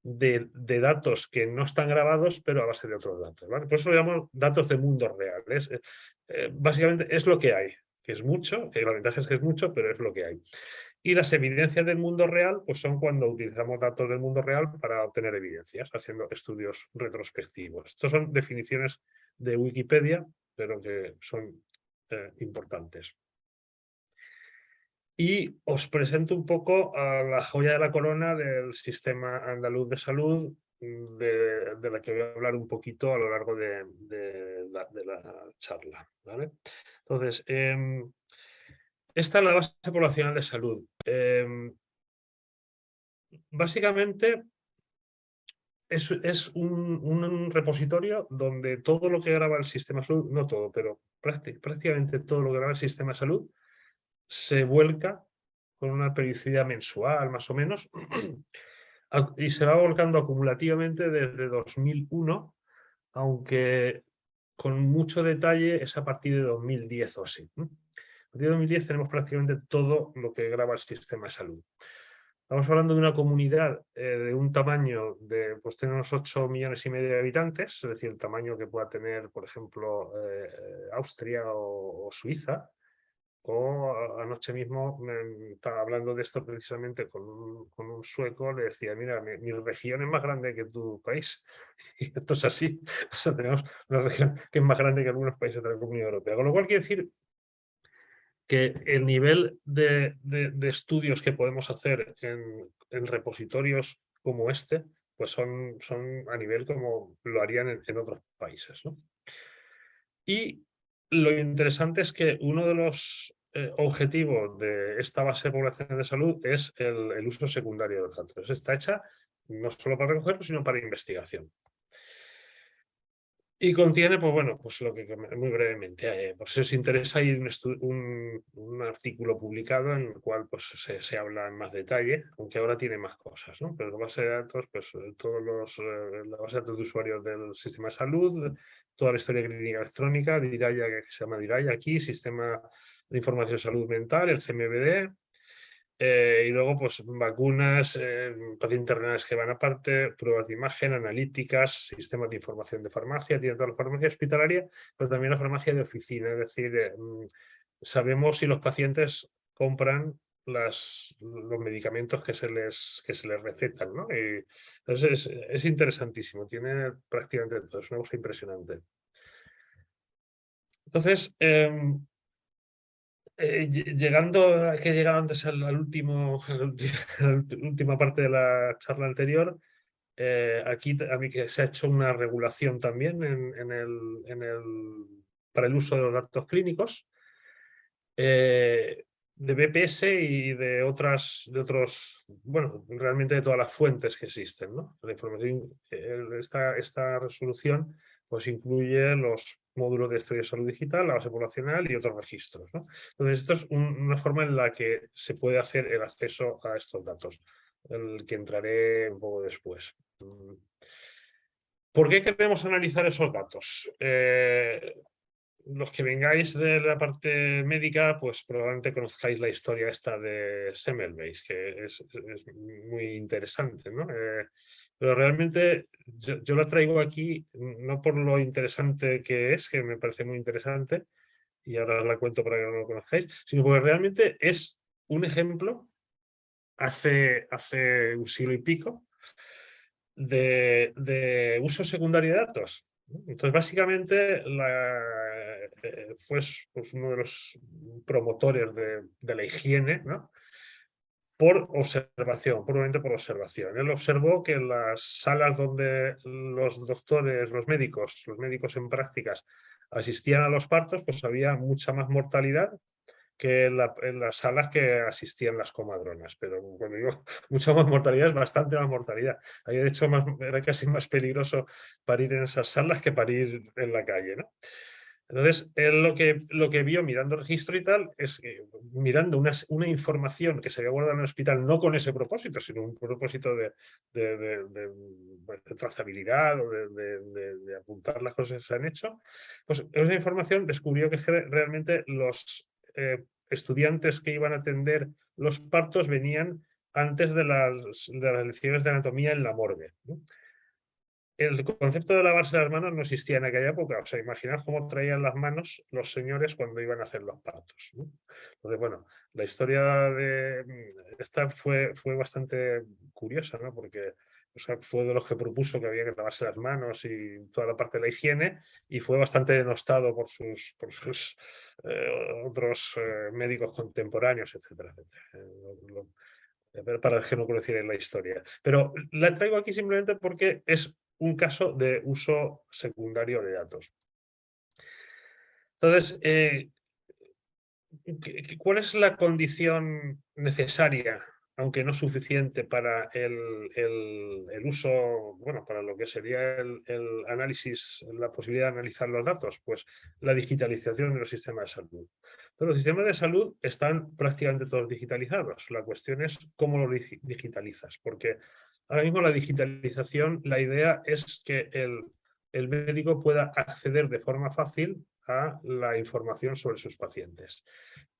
C: de datos que no están grabados, pero a base de otros datos, ¿vale? Por eso lo llamamos datos de mundo real. Básicamente es lo que hay, que es mucho, que la ventaja es que es mucho, pero es lo que hay. Y las evidencias del mundo real pues son cuando utilizamos datos del mundo real para obtener evidencias, haciendo estudios retrospectivos. Estas son definiciones de Wikipedia, pero que son importantes. Y os presento un poco a la joya de la corona del sistema andaluz de salud, de la que voy a hablar un poquito a lo largo de la charla, ¿vale? Entonces, esta es la base poblacional de salud. Básicamente es un repositorio donde todo lo que graba el sistema de salud, no todo, pero prácticamente todo lo que graba el sistema de salud se vuelca con una periodicidad mensual, más o menos, y se va volcando acumulativamente desde 2001, aunque con mucho detalle es a partir de 2010 o así. A partir de 2010 tenemos prácticamente todo lo que graba el sistema de salud. Estamos hablando de una comunidad de un tamaño de, pues tiene unos 8,5 millones de habitantes, es decir, el tamaño que pueda tener, por ejemplo, Austria o Suiza. O anoche mismo estaba hablando de esto precisamente con un sueco, le decía, mira, mi región es más grande que tu país. Y esto es así. O sea, tenemos una región que es más grande que algunos países de la Comunidad Europea. Con lo cual quiere decir que el nivel de estudios que podemos hacer en repositorios como este, pues son a nivel como lo harían en otros países, ¿no? Y lo interesante es que uno de los objetivos de esta base poblacional de salud es el uso secundario de los datos. Está hecha no solo para recogerlo, sino para investigación. Y contiene, pues bueno, pues lo que muy brevemente, por si os interesa, hay un artículo publicado en el cual pues, se habla en más detalle, aunque ahora tiene más cosas, ¿no? Pero la base de datos, pues la base de datos de usuarios del sistema de salud, toda la historia clínica electrónica, Diraya, que se llama Diraya aquí, Sistema de Información de Salud Mental, el CMBD, y luego, pues, vacunas, pacientes terminales que van aparte, pruebas de imagen, analíticas, sistemas de información de farmacia, tiene toda la farmacia hospitalaria, pero también la farmacia de oficina. Es decir, sabemos si los pacientes compran los medicamentos que se les recetan, ¿no? Y entonces es interesantísimo, tiene prácticamente todo, es una cosa impresionante. Entonces, llegando, que he llegado antes al último, a la última parte de la charla anterior, aquí a mí que se ha hecho una regulación también para el uso de los datos clínicos, de BPS y de otros, bueno, realmente de todas las fuentes que existen, ¿no? La información, esta resolución pues incluye los módulos de historia de salud digital, la base poblacional y otros registros, ¿no? Entonces, esto es una forma en la que se puede hacer el acceso a estos datos, el que entraré un poco después. ¿Por qué queremos analizar esos datos? Los que vengáis de la parte médica, pues probablemente conozcáis la historia esta de Semmelweis, que es muy interesante, ¿no? Pero realmente yo la traigo aquí no por lo interesante que es, que me parece muy interesante, y ahora os la cuento para que no lo conozcáis, sino porque realmente es un ejemplo, hace un siglo y pico, de uso secundario de datos. Entonces, básicamente, fue pues, uno de los promotores de la higiene, ¿no? Por observación, puramente por observación. Él observó que en las salas donde los doctores, los médicos en prácticas asistían a los partos, pues había mucha más mortalidad que en las salas que asistían las comadronas, pero cuando digo mucha más mortalidad es bastante más mortalidad. Ahí de hecho era casi más peligroso parir en esas salas que parir en la calle, ¿no? Entonces, él lo que vio mirando el registro y tal, es mirando una información que se había guardado en el hospital, no con ese propósito, sino un propósito de trazabilidad o de apuntar las cosas que se han hecho, pues esa información descubrió que realmente los estudiantes que iban a atender los partos venían antes de las lecciones de anatomía en la morgue, ¿no? El concepto de lavarse las manos no existía en aquella época. O sea, imaginad cómo traían las manos los señores cuando iban a hacer los partos, ¿no? Entonces, bueno, la historia de esta fue bastante curiosa, ¿no? Porque, o sea, fue de los que propuso que había que lavarse las manos y toda la parte de la higiene, y fue bastante denostado por sus otros médicos contemporáneos, etcétera, etcétera. Para el que no conociera la historia. Pero la traigo aquí simplemente porque es un caso de uso secundario de datos. Entonces, ¿cuál es la condición necesaria, aunque no suficiente, para el uso, bueno, para lo que sería el análisis, la posibilidad de analizar los datos? Pues la digitalización de los sistemas de salud. Entonces, los sistemas de salud están prácticamente todos digitalizados. La cuestión es cómo lo digitalizas, porque ahora mismo la digitalización, la idea es que el médico pueda acceder de forma fácil a la información sobre sus pacientes.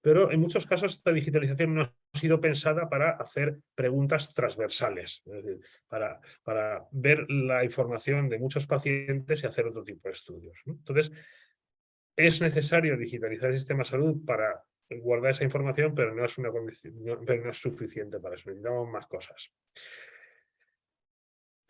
C: Pero en muchos casos esta digitalización no ha sido pensada para hacer preguntas transversales, es decir, para ver la información de muchos pacientes y hacer otro tipo de estudios, ¿no? Entonces, es necesario digitalizar el sistema de salud para guardar esa información, pero no es una condición, pero no es suficiente para eso, necesitamos más cosas.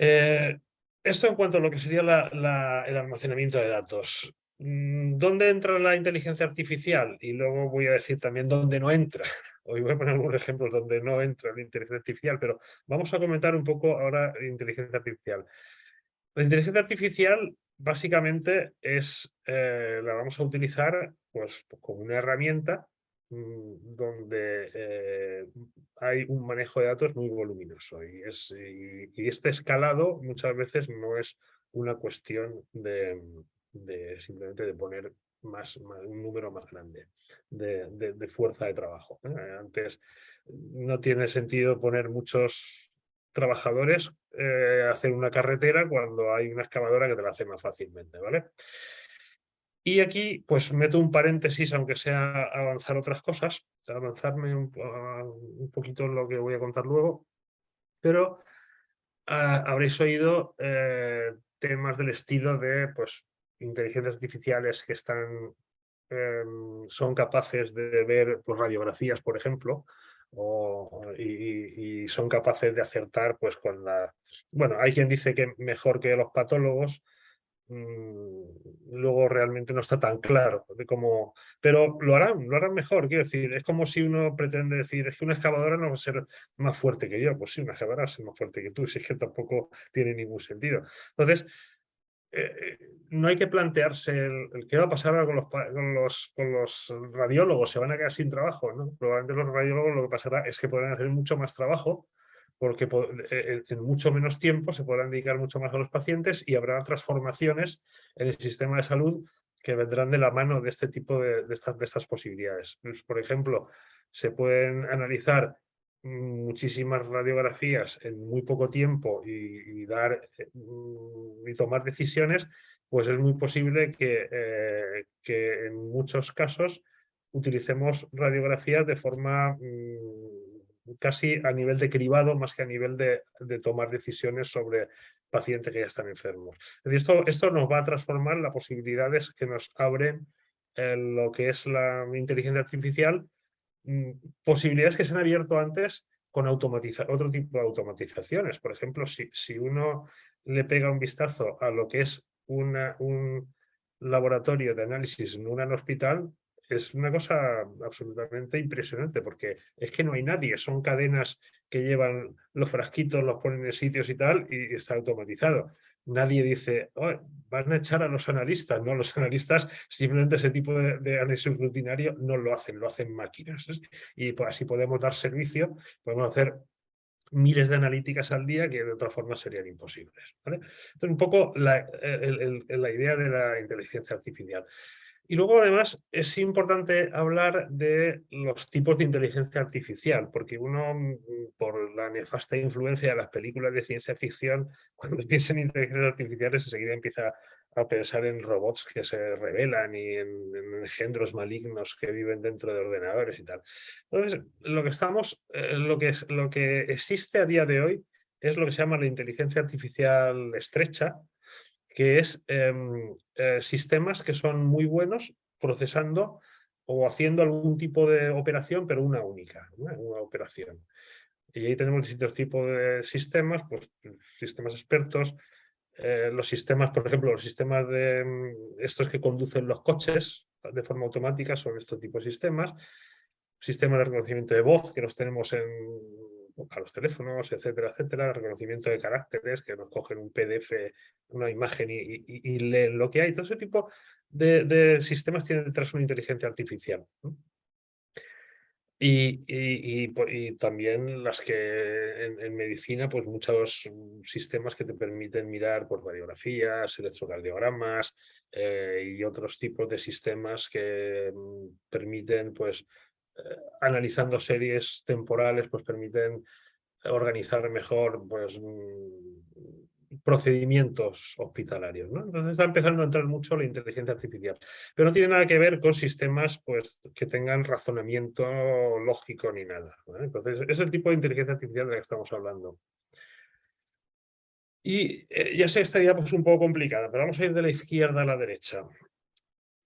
C: Esto en cuanto a lo que sería el almacenamiento de datos. ¿Dónde entra la inteligencia artificial? Y luego voy a decir también dónde no entra. Hoy voy a poner algunos ejemplos donde no entra la inteligencia artificial, pero vamos a comentar un poco ahora inteligencia artificial. La inteligencia artificial básicamente la vamos a utilizar pues, como una herramienta donde hay un manejo de datos muy voluminoso y este escalado muchas veces no es una cuestión de simplemente de poner un número más grande de fuerza de trabajo. Antes no tiene sentido poner muchos trabajadores hacer una carretera cuando hay una excavadora que te la hace más fácilmente, ¿vale? Y aquí, pues meto un paréntesis, aunque sea avanzar otras cosas, avanzarme un poquito en lo que voy a contar luego, pero habréis oído temas del estilo de pues, inteligencias artificiales que son capaces de ver pues, radiografías, por ejemplo, y son capaces de acertar pues con la... Bueno, hay quien dice que mejor que los patólogos, luego realmente no está tan claro de cómo, pero lo harán mejor, quiero decir, es como si uno pretende decir, es que una excavadora no va a ser más fuerte que yo, pues sí, una excavadora es más fuerte que tú, si es que tampoco tiene ningún sentido. Entonces, no hay que plantearse el qué va a pasar ahora con los radiólogos, se van a quedar sin trabajo, ¿no? Probablemente los radiólogos lo que pasará es que podrán hacer mucho más trabajo porque en mucho menos tiempo se podrán dedicar mucho más a los pacientes y habrá transformaciones en el sistema de salud que vendrán de la mano de este tipo de estas posibilidades. Pues, por ejemplo, se pueden analizar muchísimas radiografías en muy poco tiempo y tomar decisiones, pues es muy posible que en muchos casos utilicemos radiografías de forma casi a nivel de cribado más que a nivel de tomar decisiones sobre pacientes que ya están enfermos. Es decir, esto nos va a transformar las posibilidades que nos abren lo que es la inteligencia artificial, posibilidades que se han abierto antes con otro tipo de automatizaciones. Por ejemplo, si uno le pega un vistazo a lo que es un laboratorio de análisis en un hospital, es una cosa absolutamente impresionante porque es que no hay nadie, son cadenas que llevan los frasquitos, los ponen en sitios y tal, y está automatizado. Nadie dice, oh, van a echar a los analistas. No, los analistas simplemente ese tipo de análisis rutinario no lo hacen máquinas. Y pues así podemos dar servicio, podemos hacer miles de analíticas al día que de otra forma serían imposibles, ¿vale? Entonces, un poco la idea de la inteligencia artificial. Y luego, además, es importante hablar de los tipos de inteligencia artificial, porque uno, por la nefasta influencia de las películas de ciencia ficción, cuando piensa en inteligencias artificiales, enseguida empieza a pensar en robots que se rebelan y en engendros malignos que viven dentro de ordenadores y tal. Entonces, lo que existe a día de hoy es lo que se llama la inteligencia artificial estrecha, que es sistemas que son muy buenos procesando o haciendo algún tipo de operación, pero una única, ¿no? Una operación. Y ahí tenemos distintos tipos de sistemas, pues sistemas expertos, los sistemas, por ejemplo, los sistemas de estos que conducen los coches de forma automática son este tipo de sistemas de reconocimiento de voz que los tenemos a los teléfonos, etcétera, etcétera, reconocimiento de caracteres que nos cogen un PDF, una imagen y leen lo que hay. Todo ese tipo de sistemas tienen detrás una inteligencia artificial, ¿no? Y también las que en medicina, pues muchos sistemas que te permiten mirar por radiografías, electrocardiogramas y otros tipos de sistemas que permiten, pues, analizando series temporales, pues permiten organizar mejor, pues, procedimientos hospitalarios, ¿no? Entonces está empezando a entrar mucho la inteligencia artificial, pero no tiene nada que ver con sistemas, pues, que tengan razonamiento lógico ni nada, ¿vale? Entonces es el tipo de inteligencia artificial de la que estamos hablando. Y ya sé, estaría pues un poco complicada, pero vamos a ir de la izquierda a la derecha.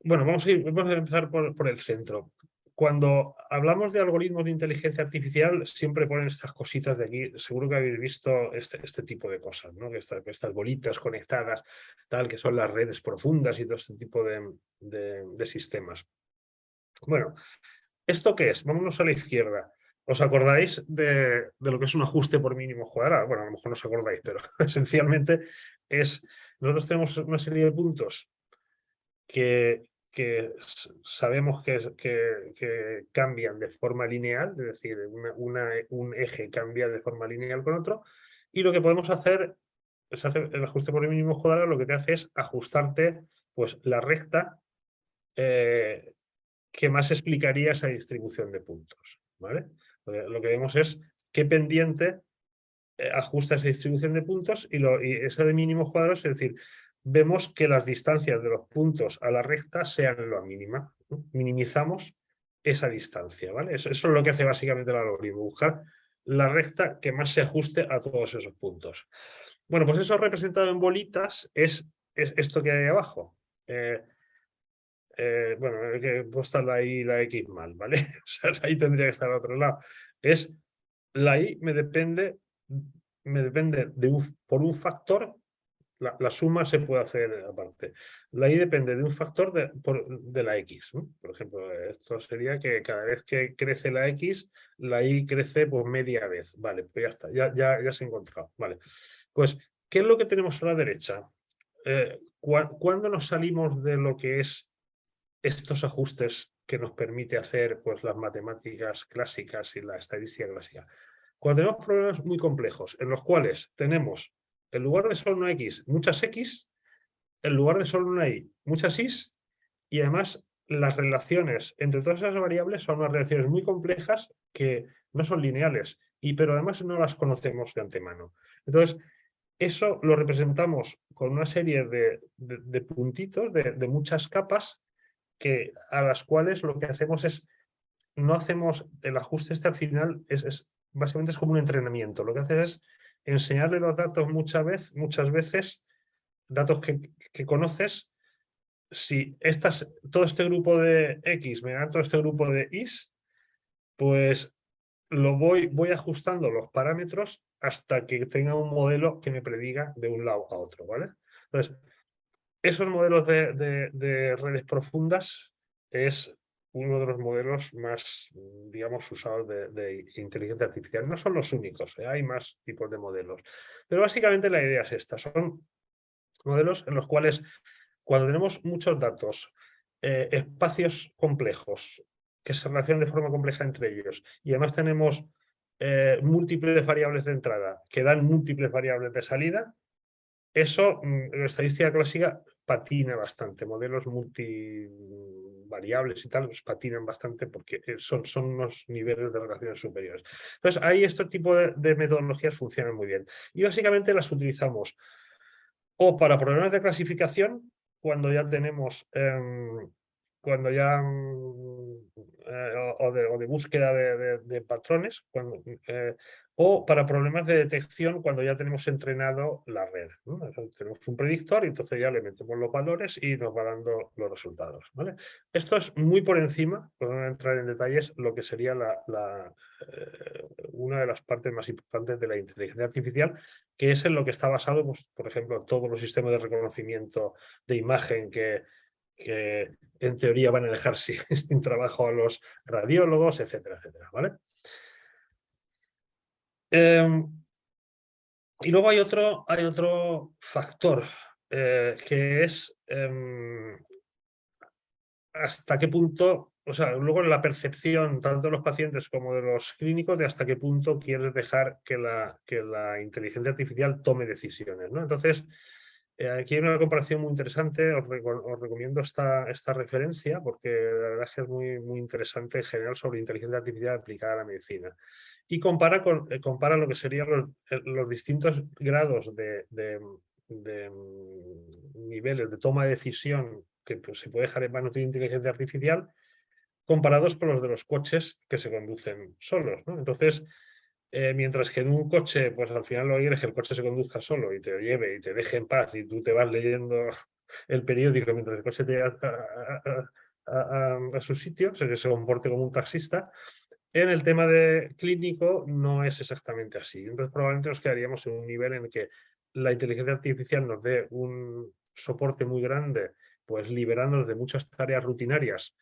C: Bueno, vamos a empezar por el centro. Cuando hablamos de algoritmos de inteligencia artificial, siempre ponen estas cositas de aquí. Seguro que habéis visto este tipo de cosas, ¿no? Estas bolitas conectadas, tal, que son las redes profundas y todo este tipo de sistemas. Bueno, ¿esto qué es? Vámonos a la izquierda. ¿Os acordáis de lo que es un ajuste por mínimo cuadrado? Bueno, a lo mejor no os acordáis, pero esencialmente nosotros tenemos una serie de puntos que sabemos que cambian de forma lineal, es decir, un eje cambia de forma lineal con otro, y lo que podemos hacer es hacer el ajuste por el mínimo cuadrado, lo que te hace es ajustarte, pues, la recta que más explicaría esa distribución de puntos, ¿vale? Lo que vemos es qué pendiente ajusta esa distribución de puntos y esa de mínimos cuadrados, es decir, vemos que las distancias de los puntos a la recta sean la mínima, ¿no? Minimizamos esa distancia, ¿vale? Eso es lo que hace básicamente el algoritmo, buscar la recta que más se ajuste a todos esos puntos. Bueno, pues eso representado en bolitas es esto que hay abajo. bueno, que he puesto la I y la X mal, ¿vale? O sea, la I tendría que estar al otro lado. La I me depende por un factor. La suma se puede hacer aparte. La Y depende de un factor de la X, ¿no? Por ejemplo, esto sería que cada vez que crece la X, la Y crece por media vez. Vale, pues ya está, ya se ha encontrado. Vale. Pues, ¿qué es lo que tenemos a la derecha? ¿Cuándo nos salimos de lo que es estos ajustes que nos permite hacer pues, las matemáticas clásicas y la estadística clásica? Cuando tenemos problemas muy complejos, en los cuales tenemos, en lugar de solo una X, muchas X, en lugar de solo una Y, muchas Y, y además las relaciones entre todas esas variables son unas relaciones muy complejas que no son lineales, pero además no las conocemos de antemano. Entonces, eso lo representamos con una serie de puntitos, de muchas capas, a las cuales lo que hacemos es, no hacemos el ajuste al final, básicamente es como un entrenamiento. Lo que haces es enseñarle los datos muchas veces, datos que conoces. Si todo este grupo de X me da todo este grupo de Y, pues voy ajustando los parámetros hasta que tenga un modelo que me prediga de un lado a otro, ¿vale? Entonces, esos modelos de redes profundas es uno de los modelos más, digamos, usados de inteligencia artificial. No son los únicos, hay más tipos de modelos. Pero básicamente la idea es esta. Son modelos en los cuales, cuando tenemos muchos datos, espacios complejos, que se relacionan de forma compleja entre ellos, y además tenemos múltiples variables de entrada que dan múltiples variables de salida, eso, la estadística clásica patina bastante. Modelos multivariables y tal patinan bastante porque son unos niveles de relaciones superiores. Entonces, ahí este tipo de metodologías funcionan muy bien. Y básicamente las utilizamos o para problemas de clasificación, cuando ya tenemos, o de búsqueda de patrones, o para problemas de detección cuando ya tenemos entrenado la red, ¿no? Tenemos un predictor y entonces ya le metemos los valores y nos va dando los resultados, ¿vale? Esto es muy por encima, por no entrar en detalles, lo que sería una de las partes más importantes de la inteligencia artificial, que es en lo que está basado, pues, por ejemplo, todos los sistemas de reconocimiento de imagen que en teoría van a dejar sin trabajo a los radiólogos, etcétera, etcétera, ¿vale? Y luego hay otro factor, que es hasta qué punto, o sea, luego en la percepción tanto de los pacientes como de los clínicos, de hasta qué punto quieres dejar que la inteligencia artificial tome decisiones, ¿no? Entonces, aquí hay una comparación muy interesante, os recomiendo esta referencia porque la verdad es que es muy interesante en general sobre inteligencia artificial aplicada a la medicina. Y compara lo que serían los distintos grados de niveles de toma de decisión que pues, se puede dejar en manos de inteligencia artificial comparados con los de los coches que se conducen solos, ¿no? Entonces, mientras que en un coche, pues al final lo quieres que el coche se conduzca solo y te lleve y te deje en paz y tú te vas leyendo el periódico mientras el coche te lleva a su sitio, o sea, que se comporte como un taxista. En el tema de clínico no es exactamente así. Entonces probablemente nos quedaríamos en un nivel en el que la inteligencia artificial nos dé un soporte muy grande, pues liberándonos de muchas tareas rutinarias.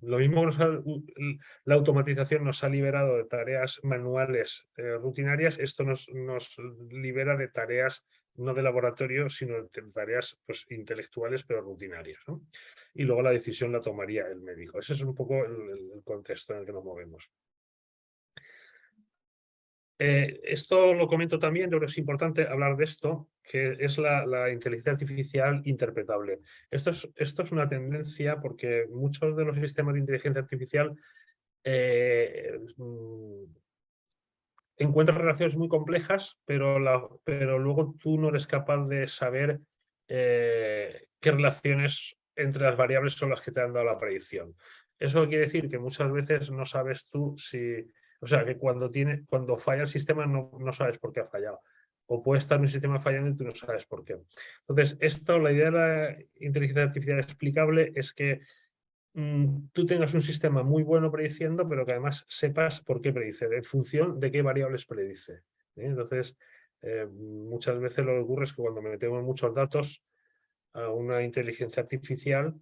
C: Lo mismo que la automatización nos ha liberado de tareas manuales rutinarias, esto nos libera de tareas no de laboratorio, sino de tareas pues, intelectuales pero rutinarias, ¿no? Y luego la decisión la tomaría el médico. Ese es un poco el contexto en el que nos movemos. Esto lo comento también, yo creo que es importante hablar de esto, que es la inteligencia artificial interpretable. Esto es una tendencia porque muchos de los sistemas de inteligencia artificial encuentran relaciones muy complejas, pero luego tú no eres capaz de saber qué relaciones entre las variables son las que te han dado la predicción. Eso quiere decir que muchas veces no sabes tú si... O sea, que cuando falla el sistema no sabes por qué ha fallado. o puede estar un sistema fallando y tú no sabes por qué. Entonces, la idea de la inteligencia artificial explicable es que tú tengas un sistema muy bueno prediciendo, pero que además sepas por qué predice, en función de qué variables predice. Entonces, muchas veces lo que ocurre es que cuando metemos muchos datos a una inteligencia artificial,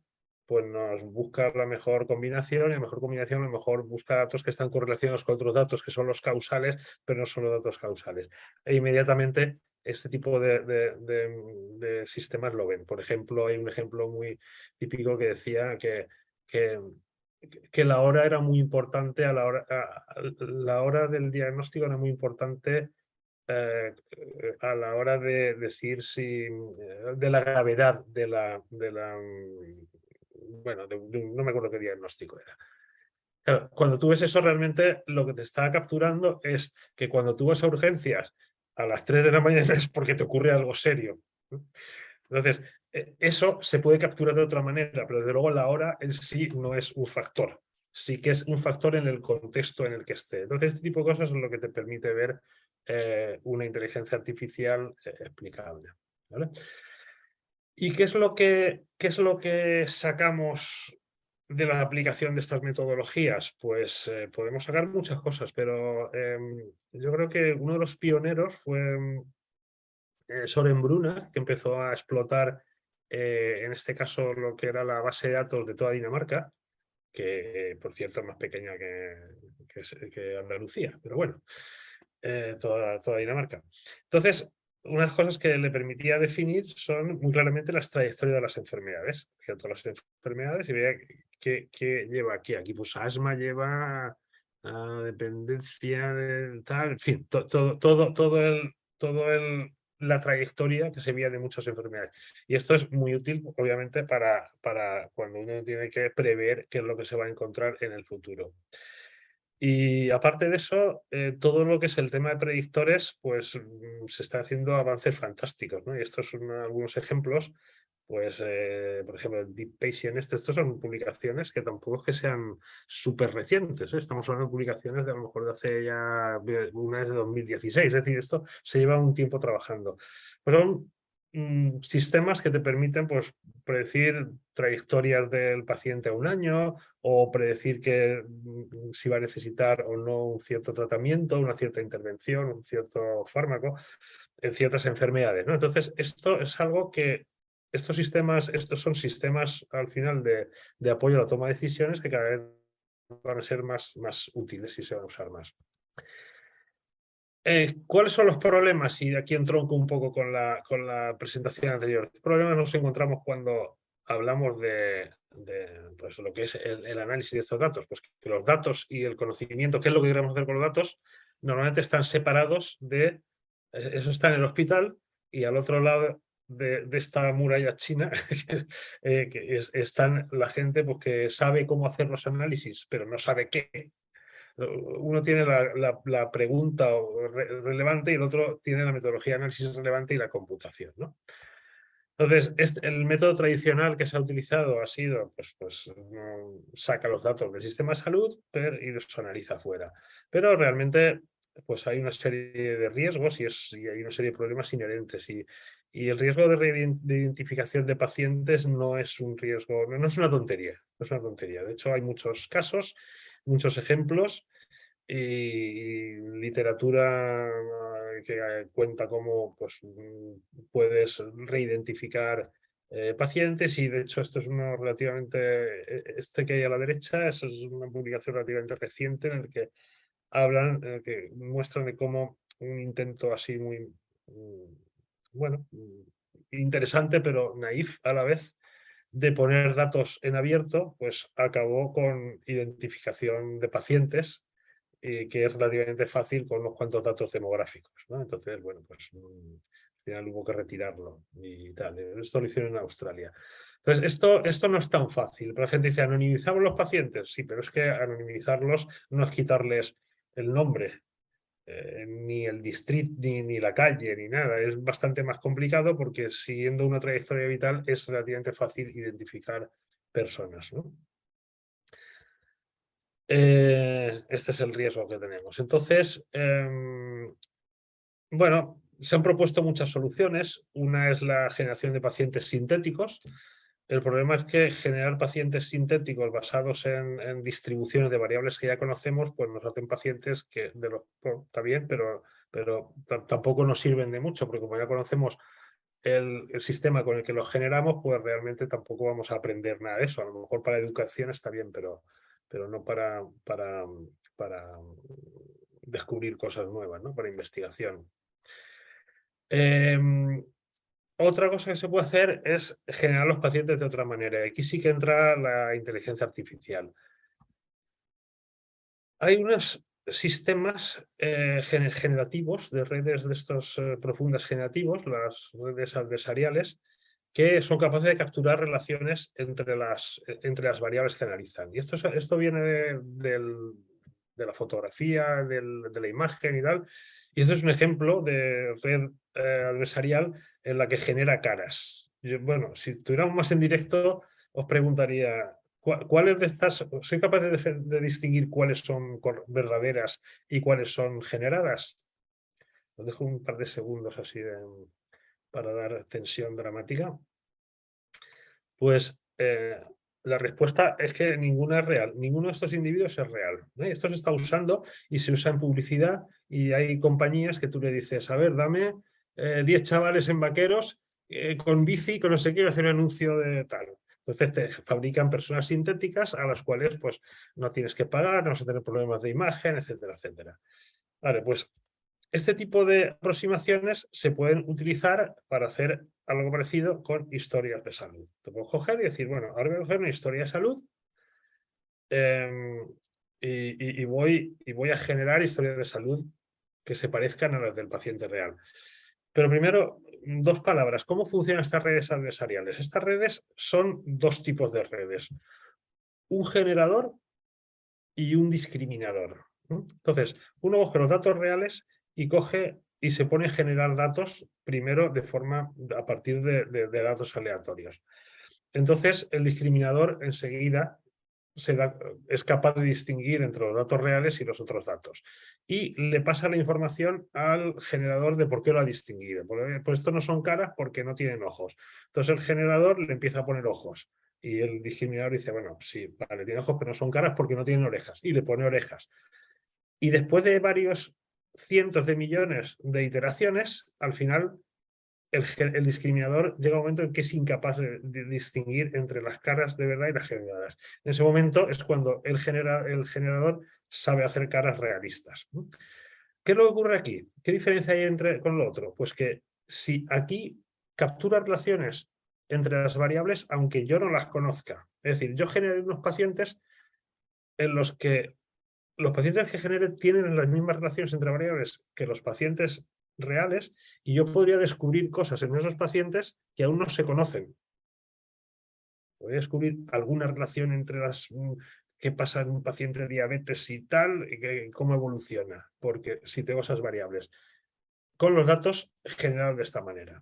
C: pues nos busca la mejor combinación, y la mejor combinación a lo mejor busca datos que están correlacionados con otros datos que son los causales, pero no son los datos causales. E inmediatamente este tipo de sistemas lo ven. Por ejemplo, hay un ejemplo muy típico que decía que la hora era muy importante, la hora del diagnóstico era muy importante a la hora de decir si de la gravedad bueno, no me acuerdo qué diagnóstico era. Claro, cuando tú ves eso, realmente lo que te está capturando es que cuando tú vas a urgencias a las 3 de la mañana es porque te ocurre algo serio. Entonces, eso se puede capturar de otra manera, pero desde luego la hora en sí no es un factor. Sí que es un factor en el contexto en el que esté. Entonces, este tipo de cosas es lo que te permite ver una inteligencia artificial explicable. ¿Vale? ¿Y qué es lo que sacamos de la aplicación de estas metodologías? Pues podemos sacar muchas cosas, pero yo creo que uno de los pioneros fue Søren Brunner, que empezó a explotar, en este caso, lo que era la base de datos de toda Dinamarca, que por cierto es más pequeña que Andalucía, pero bueno, toda Dinamarca. Entonces, unas cosas que le permitía definir son muy claramente las trayectorias de las enfermedades, todas las enfermedades, y veía qué lleva aquí. Aquí pues asma lleva a dependencia de tal, en fin, la trayectoria que se veía de muchas enfermedades. Y esto es muy útil, obviamente, para cuando uno tiene que prever qué es lo que se va a encontrar en el futuro. Y aparte de eso, todo lo que es el tema de predictores, pues se está haciendo avances fantásticos, ¿no? Y estos son algunos ejemplos, pues, por ejemplo, el Deep Patient, estos son publicaciones que tampoco es que sean súper recientes, ¿eh? Estamos hablando de publicaciones de a lo mejor de hace ya una de 2016, es decir, esto se lleva un tiempo trabajando. Pues son sistemas que te permiten, pues, predecir trayectorias del paciente a un año, o predecir si va a necesitar o no un cierto tratamiento, una cierta intervención, un cierto fármaco en ciertas enfermedades, ¿no? Entonces, esto es algo que estos son sistemas al final de apoyo a la toma de decisiones que cada vez van a ser más útiles y se van a usar más. ¿Cuáles son los problemas? Y aquí entronco un poco con la presentación anterior. ¿Qué problemas nos encontramos cuando hablamos de pues, lo que es el análisis de estos datos? Pues que los datos y el conocimiento, qué es lo que queremos hacer con los datos, normalmente están separados eso está en el hospital, y al otro lado de esta muralla china están la gente, pues, que sabe cómo hacer los análisis, pero no sabe qué. Uno tiene la pregunta relevante y el otro tiene la metodología de análisis relevante y la computación, ¿no? Entonces, el método tradicional que se ha utilizado ha sido, pues saca los datos del sistema de salud y los analiza fuera. Pero realmente, pues hay una serie de riesgos y hay una serie de problemas inherentes. Y el riesgo de identificación de pacientes no es un riesgo, no es una tontería. No es una tontería. De hecho, hay muchos casos, muchos ejemplos y literatura que cuenta cómo, pues, puedes reidentificar pacientes, y de hecho esto es este que hay a la derecha es una publicación relativamente reciente en el que hablan, que muestran de cómo un intento así muy, bueno, interesante pero naif a la vez, de poner datos en abierto, pues acabó con identificación de pacientes, que es relativamente fácil con unos cuantos datos demográficos, ¿no? Entonces, bueno, pues al final hubo que retirarlo y tal. Esto lo hicieron en Australia. Entonces, esto no es tan fácil. Pero la gente dice, ¿anonimizamos los pacientes? Sí, pero es que anonimizarlos no es quitarles el nombre, ni el distrito, ni la calle, ni nada. Es bastante más complicado porque, siguiendo una trayectoria vital, es relativamente fácil identificar personas, ¿no? Este es el riesgo que tenemos. Entonces, bueno, Se han propuesto muchas soluciones. Una es la generación de pacientes sintéticos. El problema es que generar pacientes sintéticos basados en distribuciones de variables que ya conocemos, pues nos hacen pacientes que está bien, pero tampoco nos sirven de mucho, porque como ya conocemos el sistema con el que los generamos, pues realmente tampoco vamos a aprender nada de eso. A lo mejor para educación está bien, pero no para descubrir cosas nuevas, ¿no? Para investigación. Otra cosa que se puede hacer es generar los pacientes de otra manera. Aquí sí que entra la inteligencia artificial. Hay unos sistemas generativos de redes de estos profundas generativos, las redes adversariales, que son capaces de capturar relaciones entre las variables que analizan. Y esto viene de la fotografía, de la imagen y tal. Y esto es un ejemplo de red adversarial en la que genera caras. Bueno, si estuviéramos más en directo, os preguntaría, ¿cuáles de estas, soy capaz de distinguir cuáles son verdaderas y cuáles son generadas? Os dejo un par de segundos así para dar tensión dramática. Pues la respuesta es que ninguna es real, ninguno de estos individuos es real. Esto se está usando y se usa en publicidad y hay compañías que tú le dices, a ver, dame 10 chavales en vaqueros con bici, con no sé qué, hacer un anuncio de tal. Entonces te fabrican personas sintéticas a las cuales pues no tienes que pagar, no vas a tener problemas de imagen, etcétera, etcétera. Vale, pues este tipo de aproximaciones se pueden utilizar para hacer algo parecido con historias de salud. Te puedo coger y decir, bueno, ahora voy a coger una historia de salud y voy a generar historias de salud que se parezcan a las del paciente real. Pero primero, dos palabras. ¿Cómo funcionan estas redes adversariales? Estas redes son dos tipos de redes. Un generador y un discriminador. Entonces, uno coge los datos reales y se pone a generar datos primero a partir de datos aleatorios. Entonces, el discriminador enseguida es capaz de distinguir entre los datos reales y los otros datos. Y le pasa la información al generador de por qué lo ha distinguido. Pues esto no son caras porque no tienen ojos. Entonces el generador le empieza a poner ojos. Y el discriminador dice, bueno, sí, vale, tiene ojos, pero no son caras porque no tienen orejas. Y le pone orejas. Y después de varios cientos de millones de iteraciones, al final el discriminador llega a un momento en que es incapaz de distinguir entre las caras de verdad y las generadas. En ese momento es cuando el generador sabe hacer caras realistas. ¿Qué es lo que ocurre aquí? ¿Qué diferencia hay con lo otro? Pues que si aquí captura relaciones entre las variables, aunque yo no las conozca, es decir, yo genero unos pacientes en los que los pacientes que generen tienen las mismas relaciones entre variables que los pacientes reales y yo podría descubrir cosas en esos pacientes que aún no se conocen. Podría descubrir alguna relación entre las que pasa en un paciente de diabetes y tal, y cómo evoluciona, porque si tengo esas variables, con los datos generados de esta manera.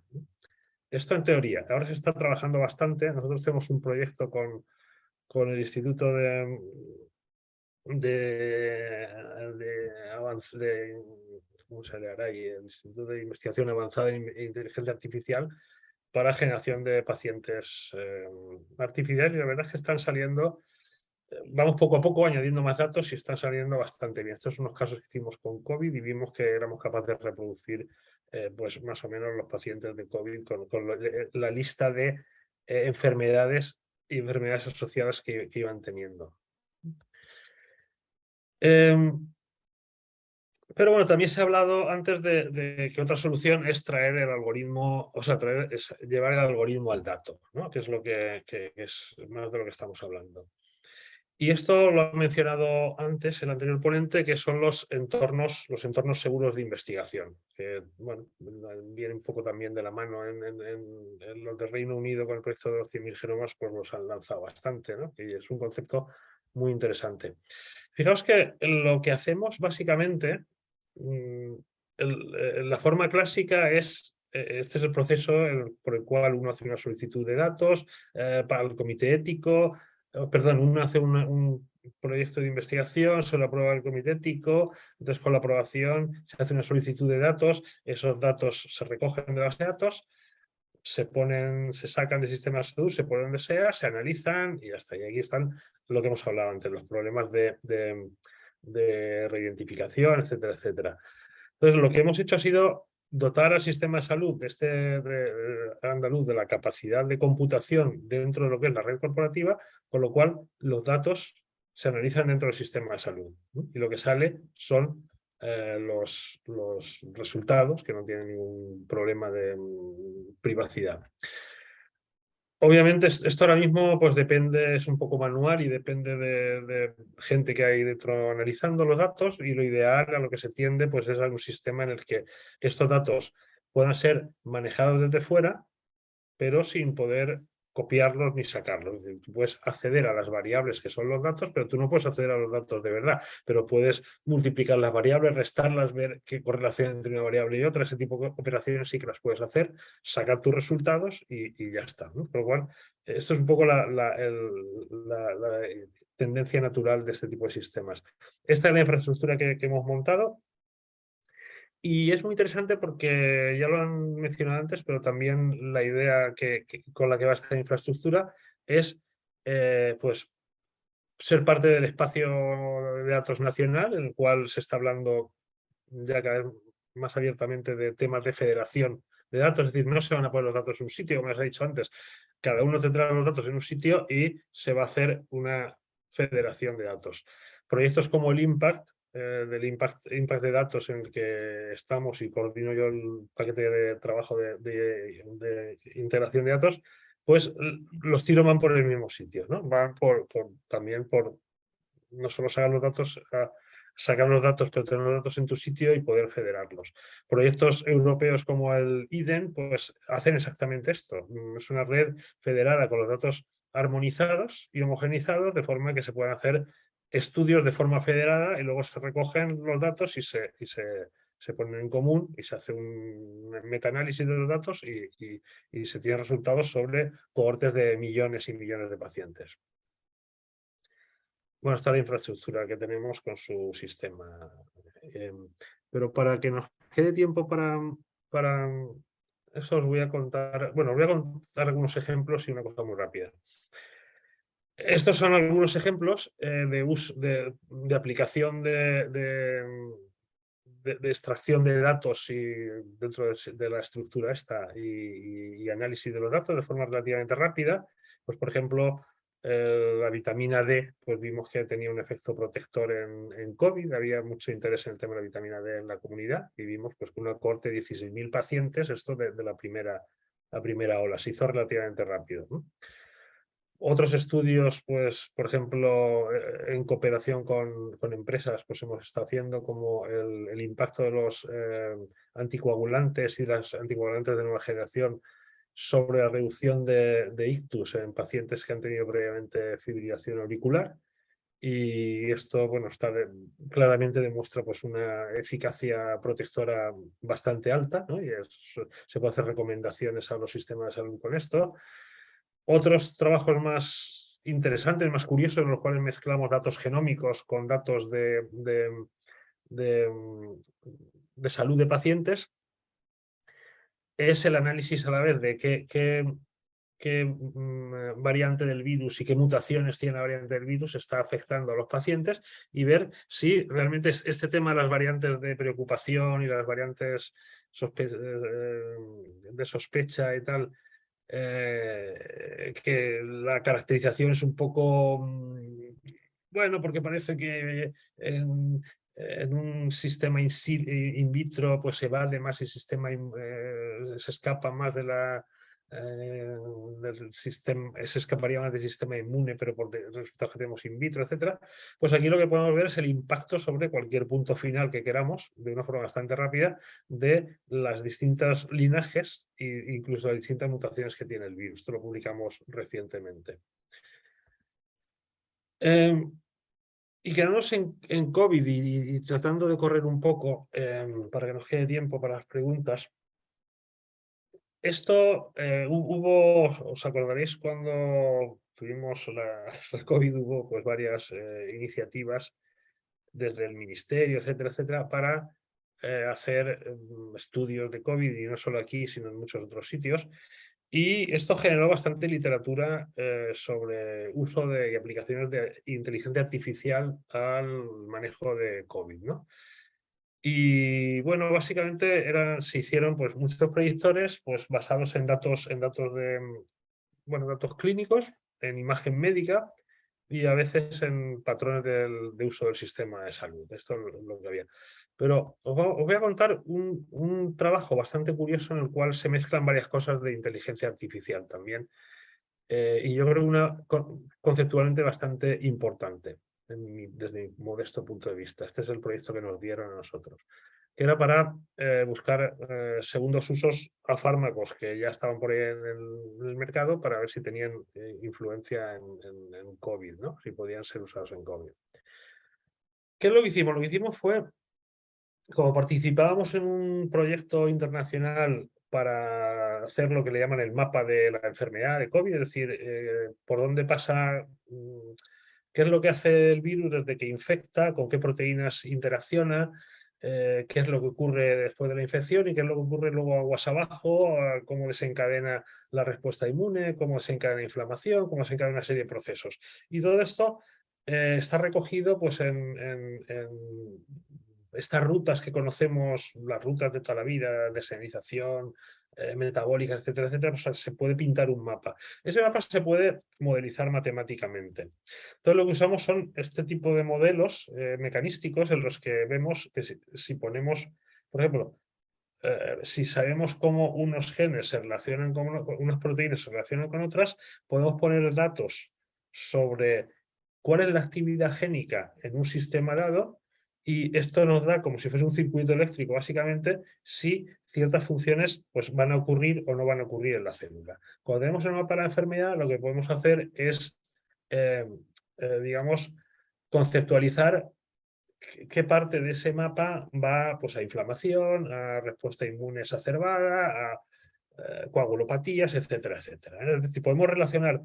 C: Esto en teoría. Ahora se está trabajando bastante. Nosotros tenemos un proyecto con el Instituto ¿cómo se le hará ahí? El Instituto de Investigación Avanzada en Inteligencia Artificial para generación de pacientes artificiales, y la verdad es que están saliendo, vamos poco a poco añadiendo más datos y están saliendo bastante bien. Estos son unos casos que hicimos con COVID y vimos que éramos capaces de reproducir pues más o menos los pacientes de COVID con la lista de enfermedades y enfermedades asociadas que iban teniendo. Pero bueno, también se ha hablado antes de que otra solución es traer el algoritmo, o sea, llevar el algoritmo al dato, ¿no? Que es lo que es más de lo que estamos hablando. Y esto lo ha mencionado antes el anterior ponente, que son los entornos seguros de investigación, que bueno, viene un poco también de la mano en los de Reino Unido con el proyecto de los 100.000 genomas, pues los han lanzado bastante, ¿no? Y es un concepto muy interesante. Fijaos que lo que hacemos básicamente, la forma clásica es, este es el proceso por el cual uno hace una solicitud de datos para el comité ético, perdón, uno hace proyecto de investigación, se lo aprueba el comité ético, entonces con la aprobación se hace una solicitud de datos, esos datos se recogen de la base de datos, se sacan del sistema de salud, se ponen donde sea, se analizan y ya está. Y aquí están lo que hemos hablado antes, los problemas de reidentificación, etcétera, etcétera. Entonces, lo que hemos hecho ha sido dotar al sistema de salud andaluz de la capacidad de computación dentro de lo que es la red corporativa, con lo cual los datos se analizan dentro del sistema de salud, ¿no? Y lo que sale son los resultados, que no tienen ningún problema de privacidad. Obviamente esto ahora mismo pues depende, es un poco manual y depende de gente que hay dentro analizando los datos, y lo ideal a lo que se tiende pues es a un sistema en el que estos datos puedan ser manejados desde fuera, pero sin poder copiarlos ni sacarlos. Es decir, tú puedes acceder a las variables que son los datos, pero tú no puedes acceder a los datos de verdad, pero puedes multiplicar las variables, restarlas, ver qué correlación entre una variable y otra. Ese tipo de operaciones sí que las puedes hacer, sacar tus resultados y ya está, ¿no? Por lo cual, esto es un poco la tendencia natural de este tipo de sistemas. Esta es la infraestructura que hemos montado. Y es muy interesante porque ya lo han mencionado antes, pero también la idea con la que va esta infraestructura es pues, ser parte del espacio de datos nacional, en el cual se está hablando ya cada vez más abiertamente de temas de federación de datos. Es decir, no se van a poner los datos en un sitio, como les he dicho antes. Cada uno tendrá los datos en un sitio y se va a hacer una federación de datos. Proyectos como el Impact, del impact de datos en el que estamos, y coordino yo el paquete de trabajo de integración de datos, pues los tiros van por el mismo sitio, ¿no? Van también por no solo sacar los datos, pero tener los datos en tu sitio y poder federarlos. Proyectos europeos como el IDEN pues hacen exactamente esto. Es una red federada con los datos armonizados y homogenizados, de forma que se puedan hacer estudios de forma federada y luego se recogen los datos y se ponen en común y se hace un metaanálisis de los datos y se tienen resultados sobre cohortes de millones y millones de pacientes. Bueno, está la infraestructura que tenemos con su sistema. Pero para que nos quede tiempo para eso, os voy a contar. Bueno, os voy a contar algunos ejemplos y una cosa muy rápida. Estos son algunos ejemplos de aplicación de extracción de datos dentro de la estructura esta y análisis de los datos de forma relativamente rápida. Pues, por ejemplo, la vitamina D, pues vimos que tenía un efecto protector en COVID. Había mucho interés en el tema de la vitamina D en la comunidad y vimos pues, que una cohorte de 16.000 pacientes, esto de la primera ola, se hizo relativamente rápido, ¿no? Otros estudios, pues, por ejemplo, en cooperación con empresas, pues hemos estado haciendo como el impacto de los anticoagulantes y las anticoagulantes de nueva generación sobre la reducción de ictus en pacientes que han tenido previamente fibrilación auricular. Y esto, bueno, claramente demuestra pues, una eficacia protectora bastante alta, ¿no? Y se puede hacer recomendaciones a los sistemas de salud con esto. Otros trabajos más interesantes, más curiosos, en los cuales mezclamos datos genómicos con datos de salud de pacientes, es el análisis a la vez de qué variante del virus y qué mutaciones tiene la variante del virus está afectando a los pacientes, y ver si realmente este tema de las variantes de preocupación y las variantes de sospecha y tal, que la caracterización es un poco, bueno, porque parece que en un sistema in vitro pues se evade más el sistema, se escapa más de del sistema, se escaparía más del sistema inmune, pero por resultados que tenemos in vitro, etcétera. Pues aquí lo que podemos ver es el impacto sobre cualquier punto final que queramos, de una forma bastante rápida, de las distintas linajes e incluso las distintas mutaciones que tiene el virus. Esto lo publicamos recientemente. Y quedándonos en COVID y tratando de correr un poco para que nos quede tiempo para las preguntas. Esto os acordaréis cuando tuvimos la COVID, hubo pues varias iniciativas desde el ministerio, etcétera, etcétera, para hacer estudios de COVID, y no solo aquí, sino en muchos otros sitios. Y esto generó bastante literatura sobre uso y aplicaciones de inteligencia artificial al manejo de COVID, ¿no? Y bueno, básicamente se hicieron pues muchos proyectores pues basados en datos datos clínicos, en imagen médica y a veces en patrones de uso del sistema de salud. Esto es lo que había. Pero os voy a contar un trabajo bastante curioso en el cual se mezclan varias cosas de inteligencia artificial también. Y yo creo una conceptualmente bastante importante desde mi modesto punto de vista. Este es el proyecto que nos dieron a nosotros, que era para buscar segundos usos a fármacos que ya estaban por ahí en el mercado, para ver si tenían influencia en COVID, ¿no? Si podían ser usados en COVID. ¿Qué es lo que hicimos? Lo que hicimos fue, como participábamos en un proyecto internacional para hacer lo que le llaman el mapa de la enfermedad de COVID, es decir, por dónde pasa, qué es lo que hace el virus desde que infecta, con qué proteínas interacciona, qué es lo que ocurre después de la infección y qué es lo que ocurre luego aguas abajo, cómo desencadena la respuesta inmune, cómo desencadena la inflamación, cómo desencadena una serie de procesos. Y todo esto está recogido pues, en estas rutas que conocemos, las rutas de toda la vida, de señalización, metabólicas, etcétera, etcétera, pues se puede pintar un mapa. Ese mapa se puede modelizar matemáticamente. Entonces lo que usamos son este tipo de modelos mecanísticos en los que vemos que si ponemos, por ejemplo, si sabemos cómo unos genes se relacionan con unas proteínas se relacionan con otras, podemos poner datos sobre cuál es la actividad génica en un sistema dado, y esto nos da, como si fuese un circuito eléctrico, básicamente, si ciertas funciones pues, van a ocurrir o no van a ocurrir en la célula. Cuando tenemos el mapa de la enfermedad, lo que podemos hacer es, digamos, conceptualizar qué parte de ese mapa va pues, a inflamación, a respuesta inmune exacerbada, a coagulopatías, etcétera, etcétera. Es decir, podemos relacionar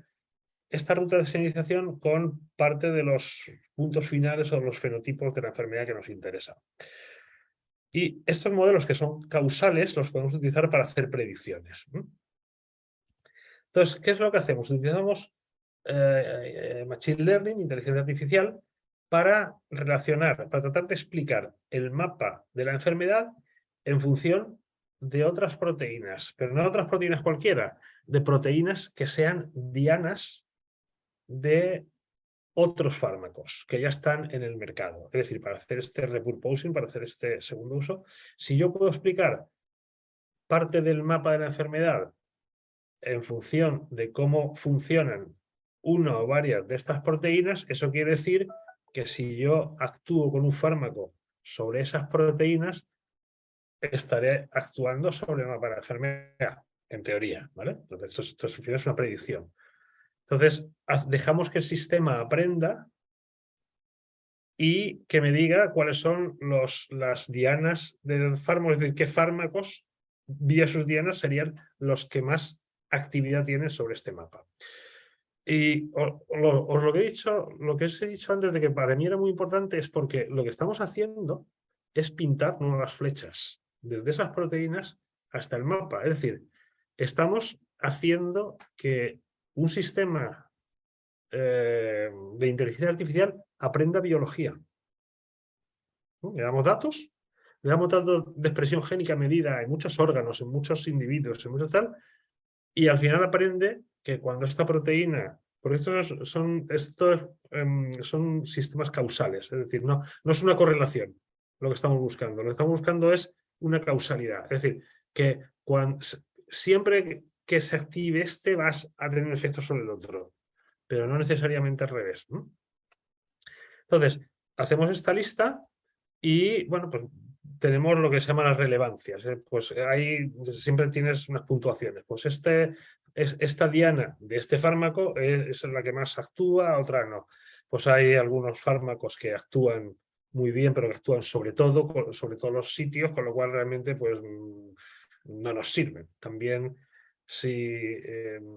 C: esta ruta de señalización con parte de los puntos finales o los fenotipos de la enfermedad que nos interesa. Y estos modelos que son causales los podemos utilizar para hacer predicciones. Entonces, ¿qué es lo que hacemos? Utilizamos Machine Learning, inteligencia artificial, para relacionar, para tratar de explicar el mapa de la enfermedad en función de otras proteínas, pero no otras proteínas cualquiera, de proteínas que sean dianas de otros fármacos que ya están en el mercado. Es decir, para hacer este repurposing, para hacer este segundo uso, si yo puedo explicar parte del mapa de la enfermedad en función de cómo funcionan una o varias de estas proteínas, eso quiere decir que si yo actúo con un fármaco sobre esas proteínas, estaré actuando sobre el mapa de la enfermedad, en teoría, ¿vale? Entonces, esto es una predicción. Entonces, dejamos que el sistema aprenda y que me diga cuáles son las dianas del fármaco, es decir, qué fármacos vía sus dianas serían los que más actividad tienen sobre este mapa. Y os lo que he dicho, lo que os he dicho antes de que para mí era muy importante, es porque lo que estamos haciendo es pintar nuevas flechas desde esas proteínas hasta el mapa. Es decir, estamos haciendo que un sistema de inteligencia artificial aprenda biología. Le damos datos de expresión génica medida en muchos órganos, en muchos individuos, en muchos tal, y al final aprende que cuando esta proteína, porque estos son sistemas causales, es decir, no es una correlación lo que estamos buscando. Lo que estamos buscando es una causalidad, es decir, que siempre que se active este vas a tener un efecto sobre el otro, pero no necesariamente al revés. Entonces, hacemos esta lista y, bueno, pues tenemos lo que se llama las relevancias. Pues ahí siempre tienes unas puntuaciones. Pues esta diana de este fármaco es la que más actúa, otra no. Pues hay algunos fármacos que actúan muy bien, pero que actúan sobre todos los sitios, con lo cual realmente pues no nos sirven. También si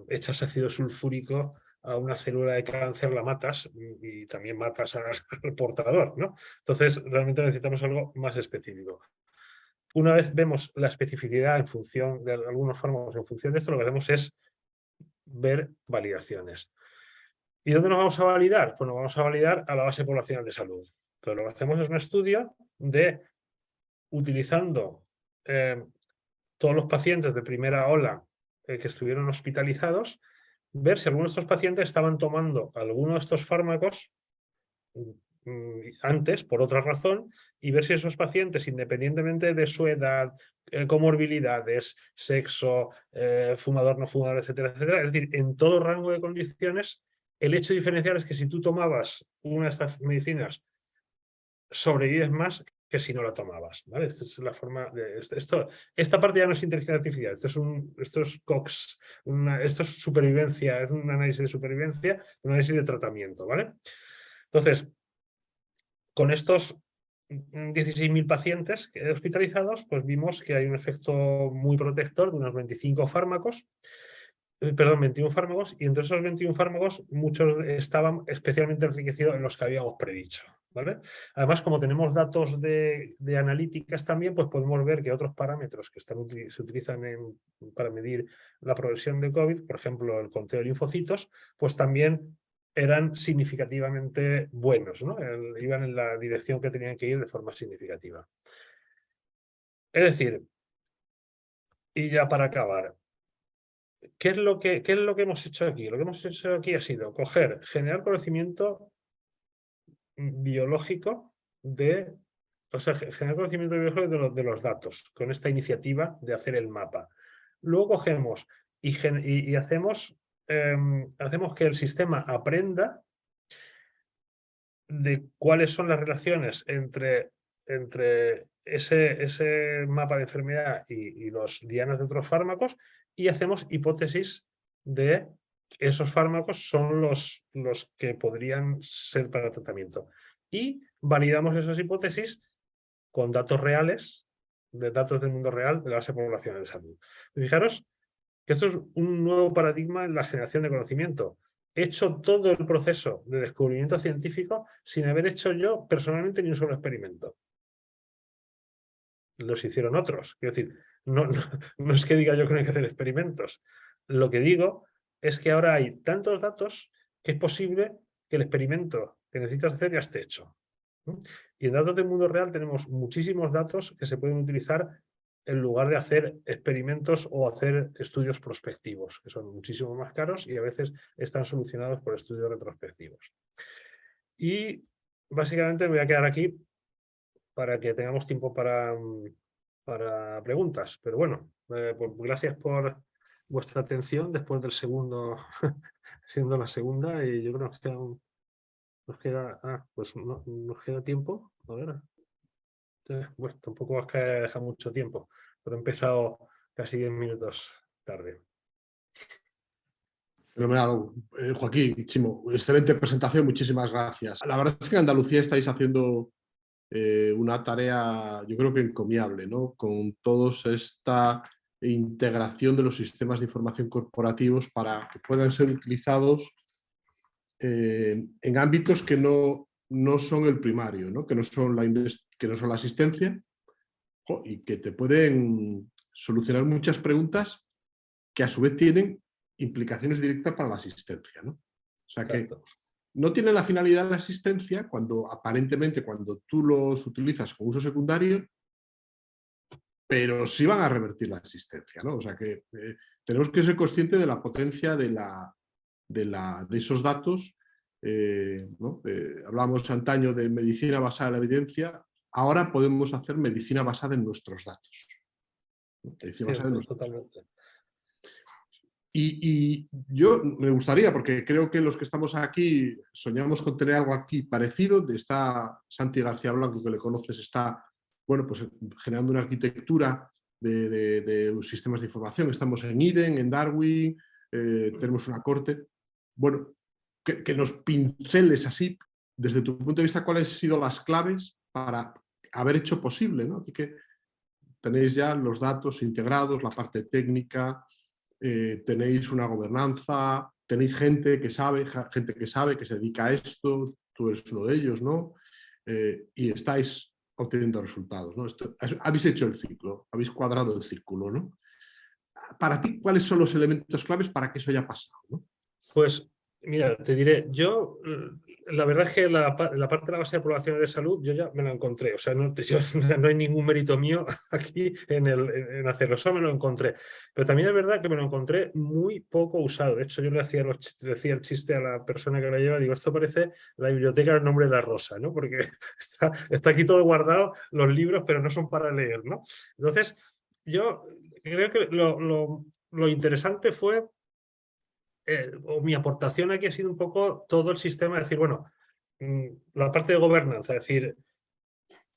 C: echas ácido sulfúrico a una célula de cáncer la matas y también matas al portador, ¿no? Entonces, realmente necesitamos algo más específico. Una vez vemos la especificidad en función de algunos fármacos, en función de esto, lo que hacemos es ver validaciones. ¿Y dónde nos vamos a validar? Pues nos vamos a validar a la base poblacional de salud. Entonces, lo que hacemos es un estudio de, utilizando todos los pacientes de primera ola que estuvieron hospitalizados, ver si algunos de estos pacientes estaban tomando alguno de estos fármacos antes, por otra razón, y ver si esos pacientes, independientemente de su edad, comorbilidades, sexo, fumador, no fumador, etcétera, etcétera, es decir, en todo rango de condiciones, el hecho diferencial es que si tú tomabas una de estas medicinas, sobrevives más que si no la tomabas, ¿vale? Esta es la forma de esta parte ya no es inteligencia artificial, esto es COX, esto es supervivencia, es un análisis de supervivencia, un análisis de tratamiento, ¿vale? Entonces, con estos 16.000 pacientes hospitalizados, pues vimos que hay un efecto muy protector de unos 21 fármacos, y entre esos 21 fármacos muchos estaban especialmente enriquecidos en los que habíamos predicho, ¿vale? Además, como tenemos datos de analíticas también, pues podemos ver que otros parámetros que se utilizan para medir la progresión de COVID, por ejemplo, el conteo de linfocitos, pues también eran significativamente buenos, ¿no? Iban en la dirección que tenían que ir de forma significativa. Es decir, y ya para acabar, ¿qué es lo que hemos hecho aquí? Lo que hemos hecho aquí ha sido generar conocimiento biológico generar conocimiento biológico de los datos, con esta iniciativa de hacer el mapa. Luego cogemos y hacemos que el sistema aprenda de cuáles son las relaciones entre ese mapa de enfermedad y los dianas de otros fármacos, y hacemos hipótesis de esos fármacos son los que podrían ser para el tratamiento. Y validamos esas hipótesis con datos reales, de datos del mundo real, de la base poblacional de salud. Fijaros que esto es un nuevo paradigma en la generación de conocimiento. He hecho todo el proceso de descubrimiento científico sin haber hecho yo personalmente ni un solo experimento. Los hicieron otros. Quiero decir, no es que diga yo que no hay que hacer experimentos. Lo que digo es que ahora hay tantos datos que es posible que el experimento que necesitas hacer ya esté hecho. Y en datos del mundo real tenemos muchísimos datos que se pueden utilizar en lugar de hacer experimentos o hacer estudios prospectivos, que son muchísimo más caros y a veces están solucionados por estudios retrospectivos. Y básicamente me voy a quedar aquí para que tengamos tiempo para preguntas. Pero bueno, pues gracias por vuestra atención después del segundo, siendo la segunda, y yo creo que nos queda tiempo. A ver. Pues tampoco vas a dejar mucho tiempo, pero he empezado casi 10 minutos tarde.
B: Fenomenal. Joaquín, Chimo, excelente presentación, muchísimas gracias. La verdad es que en Andalucía estáis haciendo una tarea, yo creo que encomiable, ¿no? Con toda esta integración de los sistemas de información corporativos para que puedan ser utilizados en ámbitos que no son el primario, ¿no? Que no son la asistencia, y que te pueden solucionar muchas preguntas que a su vez tienen implicaciones directas para la asistencia, ¿no? O sea que no tiene la finalidad de la asistencia cuando aparentemente cuando tú los utilizas con uso secundario, pero sí van a revertir la asistencia, ¿no? O sea que tenemos que ser conscientes de la potencia de esos datos. ¿No? Hablábamos antaño de medicina basada en la evidencia, ahora podemos hacer medicina basada en nuestros datos.
C: Totalmente.
B: Y yo me gustaría, porque creo que los que estamos aquí soñamos con tener algo aquí parecido. Está Santi García Blanco, que le conoces, está pues, generando una arquitectura de sistemas de información. Estamos en Eden, en Darwin, tenemos una corte. Bueno, que nos pinceles así, desde tu punto de vista, cuáles han sido las claves para haber hecho posible, ¿no? Así que tenéis ya los datos integrados, la parte técnica, tenéis una gobernanza, tenéis gente que sabe, que se dedica a esto, tú eres uno de ellos, ¿no? Y estáis obteniendo resultados, ¿no? Habéis hecho el ciclo, habéis cuadrado el círculo, ¿no? Para ti, ¿cuáles son los elementos claves para que eso haya pasado, ¿no?
C: Pues mira, te diré, yo la verdad es que la parte de la base de poblaciones de salud yo ya me la encontré, o sea, no hay ningún mérito mío aquí en hacerlo, eso me lo encontré, pero también es verdad que me lo encontré muy poco usado. De hecho, yo le decía el chiste a la persona que lo lleva, digo, esto parece la biblioteca del Nombre de la Rosa, ¿no? Porque está aquí todo guardado, los libros, pero no son para leer, ¿no? Entonces, yo creo que lo interesante fue o mi aportación aquí ha sido un poco todo el sistema, es decir, bueno, la parte de gobernanza, es decir,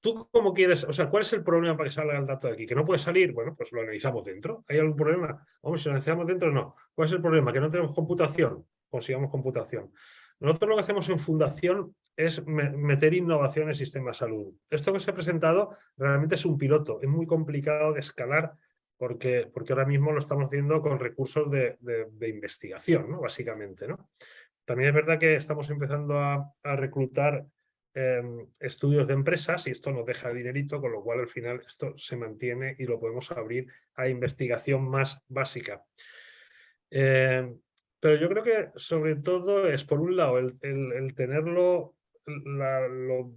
C: ¿tú cómo quieres? O sea, ¿cuál es el problema para que salga el dato de aquí? ¿Que no puede salir? Bueno, pues lo analizamos dentro. ¿Hay algún problema? Vamos, si lo analizamos dentro, no. ¿Cuál es el problema? ¿Que no tenemos computación? Consigamos computación. Nosotros lo que hacemos en Fundación es meter innovación en el sistema de salud. Esto que os he presentado realmente es un piloto. Es muy complicado de escalar porque ahora mismo lo estamos haciendo con recursos de investigación, ¿no? Básicamente, ¿no? También es verdad que estamos empezando a reclutar estudios de empresas y esto nos deja dinerito, con lo cual al final esto se mantiene y lo podemos abrir a investigación más básica. Pero yo creo que sobre todo es, por un lado, el tenerlo, lo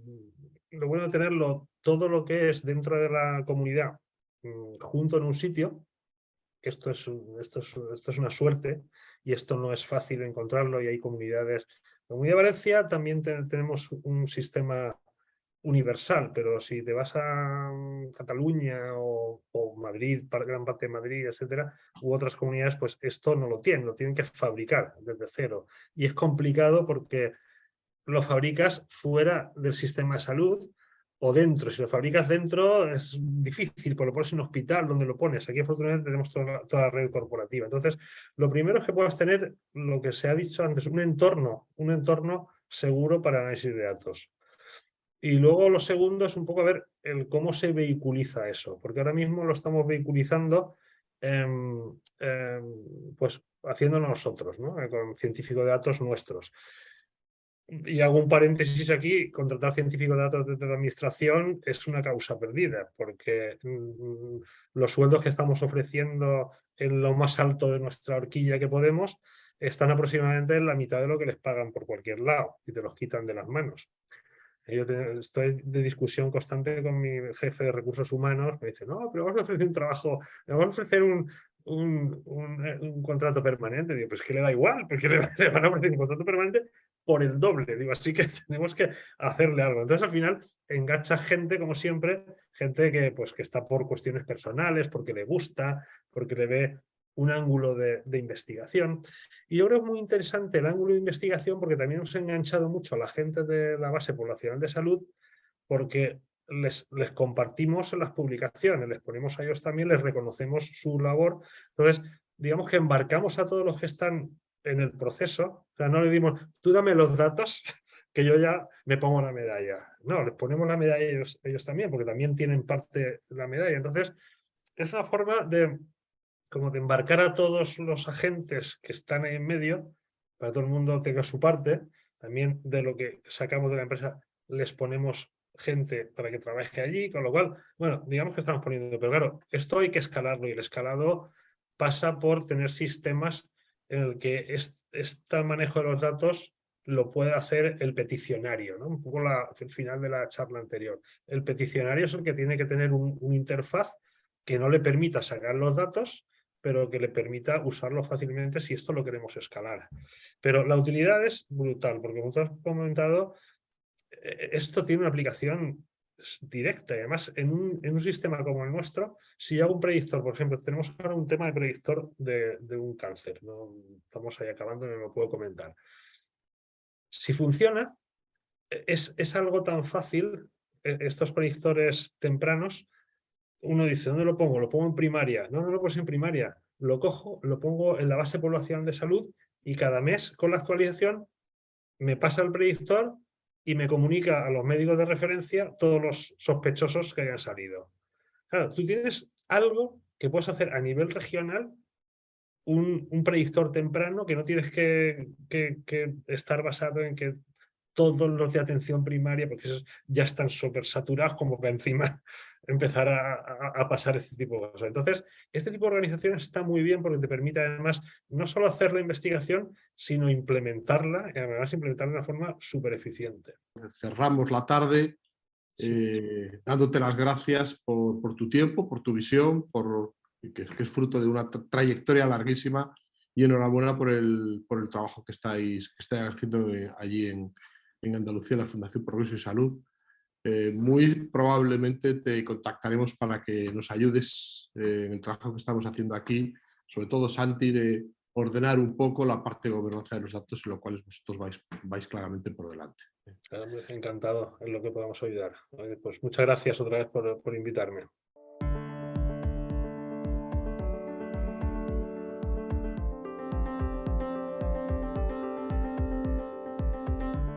C: bueno de tenerlo todo lo que es dentro de la comunidad junto en un sitio, que esto es una suerte y esto no es fácil de encontrarlo y hay comunidades. En la Comunidad de Valencia también tenemos un sistema universal, pero si te vas a Cataluña o Madrid, gran parte de Madrid, etcétera, u otras comunidades, pues esto no lo tienen que fabricar desde cero. Y es complicado porque lo fabricas fuera del sistema de salud o dentro. Si lo fabricas dentro es difícil, porque lo pones en un hospital, donde lo pones. Aquí afortunadamente tenemos toda la red corporativa. Entonces, lo primero es que puedas tener lo que se ha dicho antes, un entorno seguro para análisis de datos. Y luego lo segundo es un poco ver cómo se vehiculiza eso, porque ahora mismo lo estamos vehiculizando pues haciéndolo nosotros, ¿no? Con científicos de datos nuestros. Y hago un paréntesis aquí, contratar científicos de datos de la administración es una causa perdida, porque los sueldos que estamos ofreciendo en lo más alto de nuestra horquilla que podemos están aproximadamente en la mitad de lo que les pagan por cualquier lado y te los quitan de las manos. Yo estoy de discusión constante con mi jefe de recursos humanos, me dice, no, pero vamos a ofrecer un trabajo, vamos a ofrecer un contrato permanente. Digo, pues que le da igual, porque le van a ofrecer un contrato permanente por el doble. Digo, así que tenemos que hacerle algo. Entonces, al final, engancha gente, como siempre, gente que está por cuestiones personales, porque le gusta, porque le ve un ángulo de investigación. Y yo creo que es muy interesante el ángulo de investigación porque también nos ha enganchado mucho a la gente de la base poblacional de salud, porque les compartimos las publicaciones, les ponemos a ellos también, les reconocemos su labor. Entonces, digamos que embarcamos a todos los que están en el proceso. O sea, no le dimos, tú dame los datos que yo ya me pongo la medalla. No, les ponemos la medalla a ellos también, porque también tienen parte de la medalla. Entonces, es una forma de embarcar a todos los agentes que están ahí en medio, para que todo el mundo tenga su parte. También de lo que sacamos de la empresa les ponemos gente para que trabaje allí, con lo cual, bueno, digamos que estamos poniendo, pero claro, esto hay que escalarlo y el escalado pasa por tener sistemas en el que este manejo de los datos lo puede hacer el peticionario, ¿no? Un poco el final de la charla anterior. El peticionario es el que tiene que tener una interfaz que no le permita sacar los datos, pero que le permita usarlo fácilmente si esto lo queremos escalar. Pero la utilidad es brutal, porque como tú has comentado, esto tiene una aplicación directa y además en un sistema como el nuestro, si yo hago un predictor, por ejemplo, tenemos ahora un tema de predictor de un cáncer, ¿no? Estamos ahí acabando, no lo puedo comentar. Si funciona, es algo tan fácil, estos predictores tempranos, uno dice, ¿dónde lo pongo? Lo pongo en primaria. No, no lo pongo en primaria. Lo cojo, lo pongo en la base poblacional de salud y cada mes con la actualización me pasa el predictor y me comunica a los médicos de referencia todos los sospechosos que hayan salido. Claro, tú tienes algo que puedes hacer a nivel regional un predictor temprano que no tienes que estar basado en que todos los de atención primaria, porque esos ya están súper saturados como para encima empezar a pasar este tipo de cosas. Entonces, este tipo de organizaciones está muy bien porque te permite además no solo hacer la investigación, sino implementarla, y además implementarla de una forma súper eficiente.
B: Cerramos la tarde dándote las gracias por tu tiempo, por tu visión, que es fruto de una trayectoria larguísima, y enhorabuena por el trabajo que estáis haciendo allí en Andalucía, en la Fundación Progreso y Salud. Muy probablemente te contactaremos para que nos ayudes en el trabajo que estamos haciendo aquí, sobre todo Santi, de ordenar un poco la parte de gobernanza de los datos, en lo cual vosotros vais claramente por delante.
C: Encantado en lo que podamos ayudar. Pues muchas gracias otra vez por invitarme.